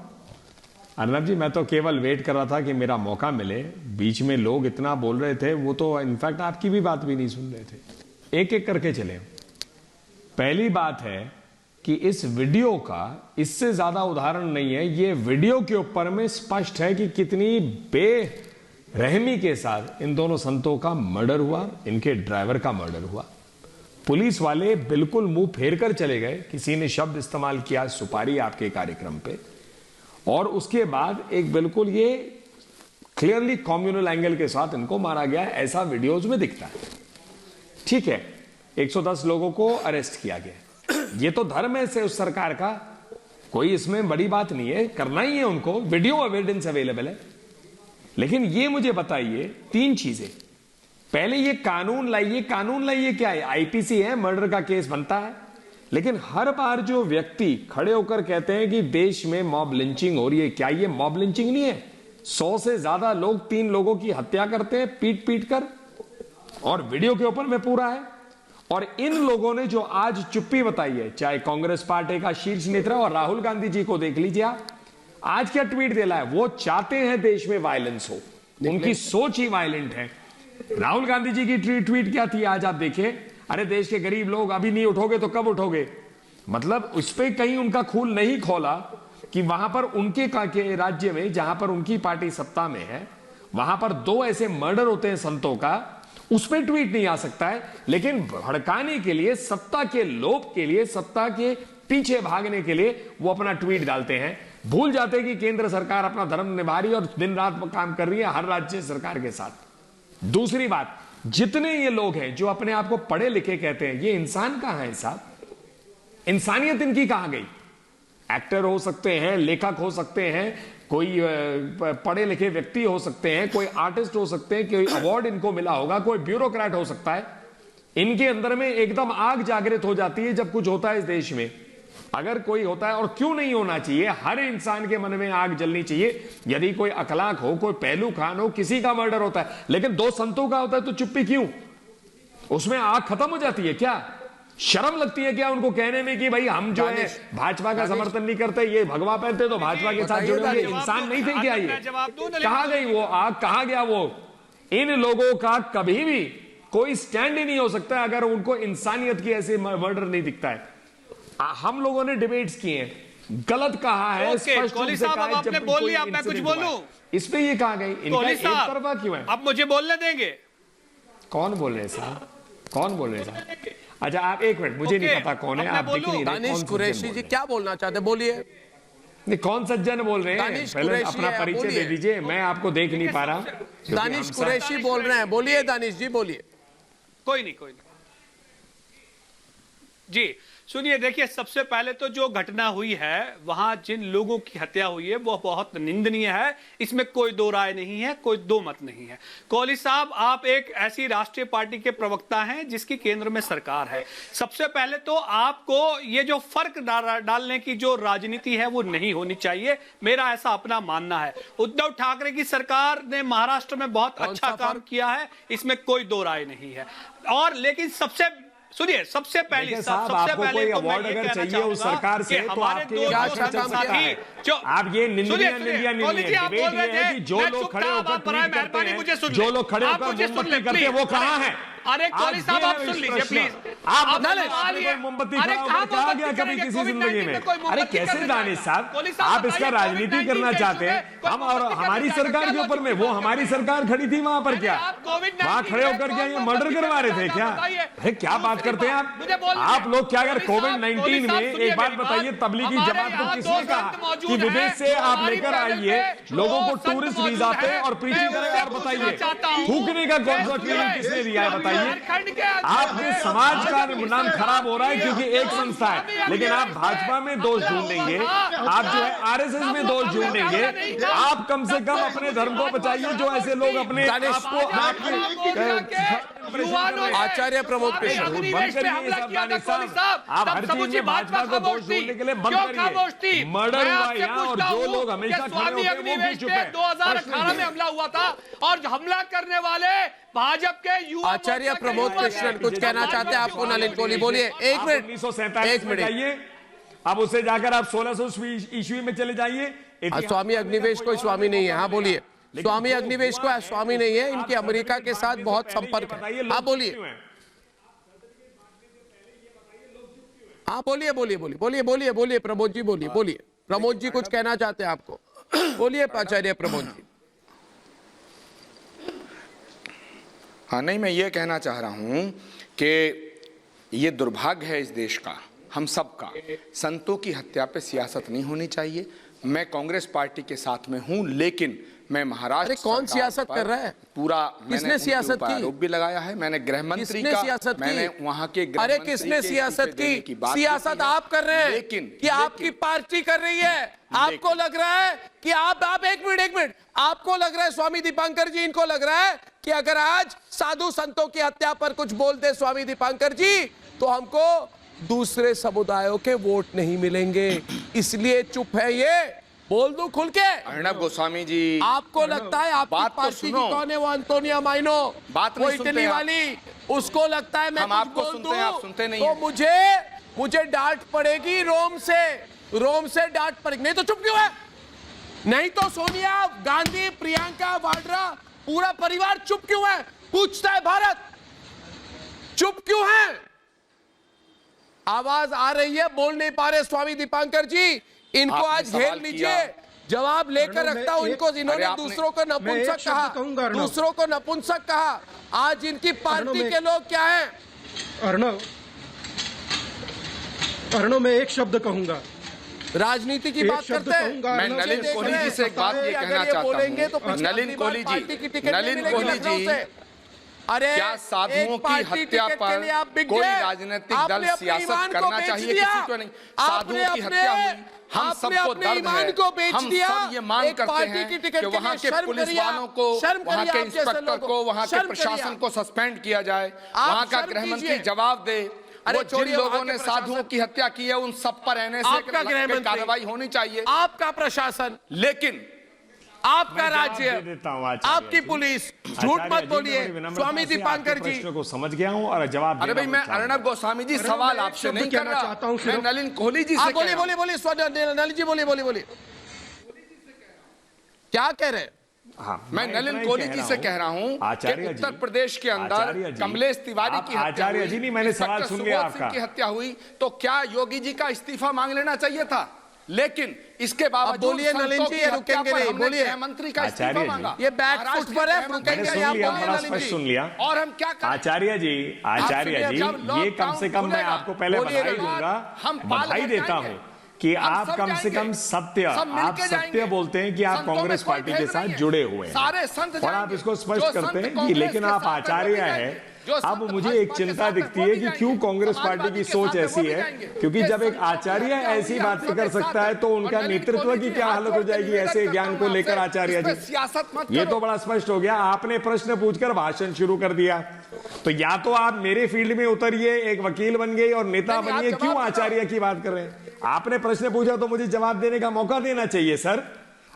अर्नब जी। मैं तो केवल वेट कर रहा था कि मेरा मौका मिले। बीच में लोग इतना बोल रहे थे, वो तो इनफैक्ट आपकी भी बात भी नहीं सुन रहे थे। एक एक करके चले। पहली बात है कि इस वीडियो का इससे ज्यादा उदाहरण नहीं है। ये वीडियो के ऊपर में स्पष्ट है कि कितनी बेरहमी के साथ इन दोनों संतों का मर्डर हुआ, इनके ड्राइवर का मर्डर हुआ। पुलिस वाले बिल्कुल मुंह फेर कर चले गए। किसी ने शब्द इस्तेमाल किया सुपारी आपके कार्यक्रम पे, और उसके बाद एक बिल्कुल ये क्लियरली कम्युनल एंगल के साथ इनको मारा गया, ऐसा वीडियोज में दिखता है। ठीक है, 110 लोगों को अरेस्ट किया गया, ये तो धर्म है से उस सरकार का, कोई इसमें बड़ी बात नहीं है, करना ही है उनको, वीडियो एविडेंस अवेलेबल है। लेकिन ये मुझे बताइए 3 चीजें। पहले ये कानून लाइए क्या है? आईपीसी है, मर्डर का केस बनता है। लेकिन हर बार जो व्यक्ति खड़े होकर कहते हैं कि देश में मॉब लिंचिंग हो रही है, क्या ये मॉब लिंचिंग नहीं है? 100 से ज्यादा लोग 3 लोगों की हत्या करते हैं पीट कर, और वीडियो के ऊपर में पूरा है। और इन लोगों ने जो आज चुप्पी बताई है, चाहे कांग्रेस पार्टी का शीर्ष नेता और राहुल गांधी जी को देख लीजिए आप, आज क्या ट्वीट दिला है? वो चाहते हैं देश में वायलेंस हो, उनकी सोच ही वायलेंट है। राहुल गांधी जी की ट्वीट क्या थी आज आप देखिए, अरे देश के गरीब लोग अभी नहीं उठोगे तो कब उठोगे? मतलब उस पर कहीं उनका खून नहीं खोला कि वहां पर उनके राज्य में जहां पर उनकी पार्टी सत्ता में है, वहां पर 2 ऐसे मर्डर होते हैं संतों का, उस पर ट्वीट नहीं आ सकता है। लेकिन भड़काने के लिए, सत्ता के लोभ के लिए, सत्ता के पीछे भागने के लिए वो अपना ट्वीट डालते हैं। भूल जाते हैं कि केंद्र सरकार अपना धर्म निभा रही है और दिन रात काम कर रही है हर राज्य सरकार के साथ। दूसरी बात, जितने ये लोग हैं जो अपने आप को पढ़े लिखे कहते हैं, ये इंसान कहां है साहब? इंसानियत इनकी कहां गई? एक्टर हो सकते हैं, लेखक हो सकते हैं, कोई पढ़े लिखे व्यक्ति हो सकते हैं, कोई आर्टिस्ट हो सकते हैं, कोई अवार्ड इनको मिला होगा, कोई ब्यूरोक्रेट हो सकता है। इनके अंदर में एकदम आग जागृत हो जाती है जब कुछ होता है इस देश में। अगर कोई होता है, और क्यों नहीं होना चाहिए, हर इंसान के मन में आग जलनी चाहिए। यदि कोई अखलाक हो, कोई पहलू खान हो, किसी का मर्डर होता है, लेकिन 2 संतों का होता है तो चुप्पी क्यों? उसमें आग खत्म हो जाती है क्या? शर्म लगती है क्या उनको कहने में कि भाई हम जो है भाजपा का समर्थन नहीं करते, ये भगवा पहनते तो भाजपा के साथ जुड़े हुए इंसान नहीं थे क्या? ये कहां गई वो आग, कहां गया वो? इन लोगों का कभी भी कोई स्टैंड ही नहीं हो सकता अगर उनको इंसानियत की ऐसे मर्डर नहीं दिखता है। हम लोगों ने डिबेट्स किए हैं, गलत कहा है, स्पष्ट रूप से कहा है। आपने बोल लिया, अब मैं कुछ बोलूं इस पे? ये कहा गई इनका एक तरफा क्यों है? अब मुझे बोलने देंगे? कौन बोल रहे हैं साहब? कौन बोल रहे हैं साहब? अच्छा आप एक मिनट, मुझे नहीं पता कौन है, आप दिख नहीं रहे। दानिश कुरैशी जी क्या बोलना चाहते, बोलिए। नहीं, कौन सज्जन बोल रहे हैं? पहले अपना परिचय दे दीजिए, मैं आपको देख नहीं पा रहा। दानिश कुरैशी बोल रहे हैं, बोलिए दानिश जी बोलिए। कोई नहीं जी। सुनिए, देखिए, सबसे पहले तो जो घटना हुई है वहां जिन लोगों की हत्या हुई है वो बहुत निंदनीय है, इसमें कोई दो राय नहीं है, कोई दो मत नहीं है। कोहली साहब, आप एक ऐसी राष्ट्रीय पार्टी के प्रवक्ता हैं जिसकी केंद्र में सरकार है। सबसे पहले तो आपको ये जो फर्क डालने की जो राजनीति है वो नहीं होनी चाहिए, मेरा ऐसा अपना मानना है। उद्धव ठाकरे की सरकार ने महाराष्ट्र में बहुत अच्छा काम किया है, इसमें कोई दो राय नहीं है। और लेकिन सुनिए, सबसे पहले कोई अवार्ड अगर चाहिए उस सरकार से तो आपके आप ये निंदनीय डिबेट ये है कि जो लोग खड़े होकर ट्वीट करते हैं, जो लोग खड़े होकर मोमबत्ती करते हैं वो कहाँ है? अरे कोहली साहब, आप सुन लीजिए प्लीज। आप मोमबत्ती कहा गया कभी किसी जिंदगी में? अरे कैसे दानिश साहब, आप इसका राजनीति करना चाहते हैं? हम और हमारी सरकार के ऊपर में, वो हमारी सरकार खड़ी थी वहां पर, क्या वहां खड़े होकर क्या ये मर्डर करवा रहे थे क्या? अरे क्या बात करते हैं आप लोग? क्या अगर कोविड-19 में, एक बात बताइए, तबलीगी जमात को किसने कहा कि विदेश से आप लेकर आइए लोगों को टूरिस्ट वीजा पे और प्रीचिंग करें? और बताइए, थूकने का कौन सा ट्रेनिंग किसने दिया है? बताइए। आपके समाज का नाम खराब हो रहा है क्योंकि एक संस्था है, लेकिन आप भाजपा में दोष ढूंढेंगे, आप जो है आरएसएस में दोष ढूंढेंगे। आप कम से कम अपने धर्म को बचाइए, जो ऐसे लोग अपने आपको आचार्य प्रमोद कृष्ण आप हर चीज में भाजपा को दोष ढूंढने के लिए बंद करिए। मर्डर हुआ यहाँ और जो लोग हमेशा खड़े होते हैं वो भी चुप है। 2018 में हमला हुआ था और हमला करने वाले भाजपा के युवा। आचार्य प्रमोद कृष्ण कुछ कहना चाहते हैं आपको? नलिन कोहली बोलिए। एक मिनट, 1947 में जाइए, अब उसे जाकर आप 1600 ईस्वी में चले जाइए। स्वामी अग्निवेश कोई स्वामी नहीं है। हाँ बोलिए। स्वामी अग्निवेश को स्वामी नहीं है, इनके अमेरिका के साथ बहुत संपर्क है। हाँ बोलिए, हाँ बोलिए बोलिए बोलिए बोलिए बोलिए बोलिए प्रमोद जी बोलिए बोलिए। प्रमोद जी कुछ कहना चाहते हैं आपको? बोलिए आचार्य प्रमोद जी। हाँ, नहीं, मैं ये कहना चाह रहा हूं कि ये दुर्भाग्य है इस देश का, हम सबका। संतों की हत्या पे सियासत नहीं होनी चाहिए। मैं कांग्रेस पार्टी के साथ में हूं, लेकिन मैं महाराष्ट्र कौन सियासत कर रहा है? पूरा किसने सियासत की? आरोप भी लगाया है मैंने गृह मंत्री का, सियासत मैंने वहां के गृह अरे किसने सियासत की? सियासत आप कर रहे हैं, लेकिन कि आपकी पार्टी कर रही है। आपको लग रहा है कि आप एक मिनट, आपको लग रहा है स्वामी दीपांकर जी, इनको लग रहा है कि अगर आज साधु संतों की हत्या पर कुछ बोलते स्वामी दीपांकर जी तो हमको दूसरे समुदायों के वोट नहीं मिलेंगे, इसलिए चुप है। ये बोल दूं खुल के? अर्णब गोस्वामी जी, आपको लगता है आपकी पार्टी की कौन है? वो अंतोनिया माइनो, वो इटली वाली, उसको लगता है मैं हम आपको सुनते हैं, आप सुनते नहीं तो मुझे डांट पड़ेगी रोम से डांट पड़ेगी। नहीं तो चुप क्यों है? नहीं तो सोनिया गांधी, प्रियंका वाड्रा, पूरा परिवार चुप क्यों है? पूछता है भारत, चुप क्यों है? आवाज आ रही है, बोल नहीं पा रहे स्वामी दीपांकर जी। इनको आज घेर लीजिए, जवाब लेकर रखता हूं इनको। इन्होंने दूसरों को नपुंसक कहा, दूसरों को नपुंसक कहा। आज इनकी पार्टी के लोग क्या हैं? अर्णव, मैं एक शब्द कहूंगा, राजनीति की बात करते हैं। मैं नलिन कोहली जी से एक बात ये कहना चाहता हूं। नलिन कोहली जी, अरे क्या साधुओं की हत्या पर कोई राजनीतिक दल सियासत करना चाहिए? किसी को नहीं। साधुओं की हत्या हुई, हम सबको दर्द है, हम सब ये मांग करते हैं कि वहाँ के पुलिस वालों को, वहाँ के इंस्पेक्टर को, वहाँ के प्रशासन को सस्पेंड किया जाए, वहाँ का गृह मंत्री जवाब दे। वो जिन लोगों ने साधुओं की हत्या की है उन सब पर NSA कार्रवाई होनी चाहिए। आपका प्रशासन, लेकिन आपका राज्य, आपकी पुलिस, झूठ मत बोलिए। स्वामी दीपांकर जी को समझ गया हूं और जवाब। अरे भाई, मैं अर्णब गोस्वामी जी सवाल आपसे नहीं कर रहा, मैं नलिन कोहली जी से। बोलिए नलिन जी, बोलिए क्या कह रहे हैं? हाँ, मैं नलिन कोहली जी से कह रहा हूं कि उत्तर प्रदेश के अंदर कमलेश तिवारी की हत्या आचार्य जी नहीं, मैंने सवाल सुन लिया आपका। की हत्या हुई तो क्या योगी जी का इस्तीफा मांग लेना चाहिए था? लेकिन इसके बावजूद बोलिए नलिन जी, ये रुकेंगे नहीं, बोलिए। गृहमंत्री का इस्तीफा आचार्य जी, मांगा। ये बैक फुट पर है, रुकेंगे मैंने यहाँ, सुन लिया, बोलिए बड़ा नलिन स्पष्ट जी। सुन लिया। और हम क्या करें? आचार्य जी, ये कम से कम मैं आपको पहले बधाई दूंगा, बधाई देता हूं कि आप कम से कम सत्य बोलते हैं कि आप कांग्रेस पार्टी के साथ जुड़े हुए हैं, सारे संत और आप इसको स्पष्ट करते हैं कि लेकिन आप आचार्य हैं। अब मुझे एक चिंता दिखती है कि क्यों कांग्रेस पार्टी की सोच ऐसी है, क्योंकि जब एक आचार्य ऐसी बातें कर सकता है तो उनका नेतृत्व की क्या हालत हो जाएगी ऐसे ज्ञान को लेकर। आचार्य जी, ये तो बड़ा स्पष्ट हो गया, आपने प्रश्न पूछकर भाषण शुरू कर दिया। तो या तो आप मेरे फील्ड में उतरिए, एक वकील बन गए और नेता बनिए, क्यों आचार्य की बात कर रहे हैं? आपने प्रश्न पूछा तो मुझे जवाब देने का मौका देना चाहिए सर।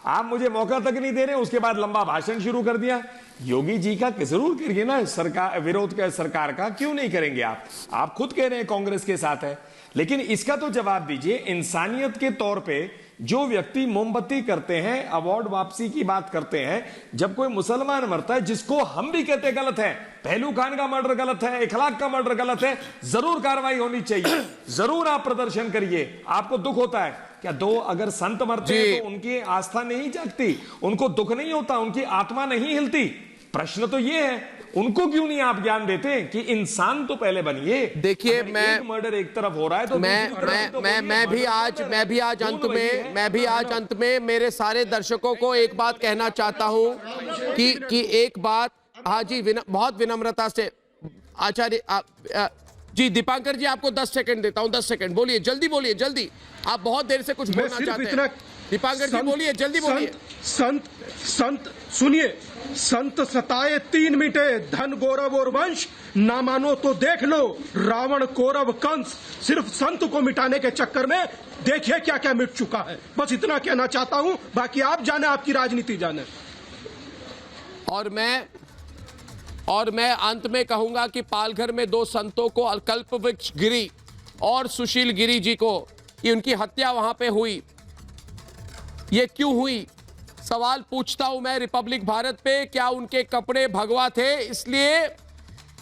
आप मुझे मौका तक नहीं दे रहे, उसके बाद लंबा भाषण शुरू कर दिया। योगी जी का जरूर करिए ना, सरकार विरोध का, सरकार का क्यों नहीं करेंगे आप खुद कह रहे हैं कांग्रेस के साथ है, लेकिन इसका तो जवाब दीजिए। इंसानियत के तौर पे जो व्यक्ति मोमबत्ती करते हैं, अवार्ड वापसी की बात करते हैं, जब कोई मुसलमान मरता है, जिसको हम भी कहते हैं गलत है, पहलू खान का मर्डर गलत है, इखलाक का मर्डर गलत है, जरूर कार्रवाई होनी चाहिए, जरूर आप प्रदर्शन करिए। आपको दुख होता है क्या? दो अगर संत मरते हैं तो उनकी आस्था नहीं जागती, उनको दुख नहीं होता, उनकी आत्मा नहीं हिलती? प्रश्न तो ये है, उनको क्यों नहीं आप ज्ञान देते कि इंसान तो पहले बनिए। देखिए, मैं मर्डर एक तरफ हो रहा है तो मैं भी आज अंत में मेरे सारे दर्शकों को एक बात कहना चाहता हूं कि एक बात, हाँ जी, बहुत विनम्रता से आचार्य जी, दीपांकर जी, आपको 10 सेकंड देता हूं, 10 सेकंड बोलिए, जल्दी बोलिए, जल्दी, आप बहुत देर से कुछ बोलना चाहते हैं। दीपांकर जी बोलिए, जल्दी बोलिए। संत सुनिए, संत सताए 3 मिटे, धन गौरव और वंश ना मानो तो देख लो, रावण कौरव कंस, सिर्फ संत को मिटाने के चक्कर में देखिए क्या क्या मिट चुका है। बस इतना कहना चाहता हूं, बाकी आप जाने, आपकी राजनीति जाने। और मैं अंत में कहूंगा कि पालघर में 2 संतों को, कल्पवृक्ष गिरी और सुशील गिरी जी को, कि उनकी हत्या वहां पे हुई, ये क्यों हुई? सवाल पूछता हूं मैं रिपब्लिक भारत पे, क्या उनके कपड़े भगवा थे इसलिए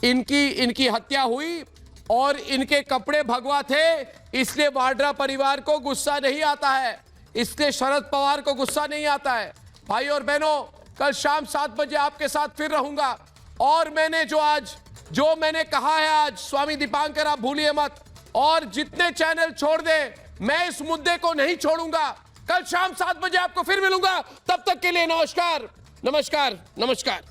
इनकी हत्या हुई? और इनके कपड़े भगवा थे इसलिए वाड्रा परिवार को गुस्सा नहीं आता है, इसलिए शरद पवार को गुस्सा नहीं आता है? भाई और बहनों, कल शाम 7 बजे आपके साथ फिर रहूंगा, और जो मैंने कहा है आज, स्वामी दीपांकर आप भूलिए मत, और जितने चैनल छोड़ दे, मैं इस मुद्दे को नहीं छोड़ूंगा। कल शाम 7 बजे आपको फिर मिलूंगा, तब तक के लिए नमस्कार, नमस्कार, नमस्कार।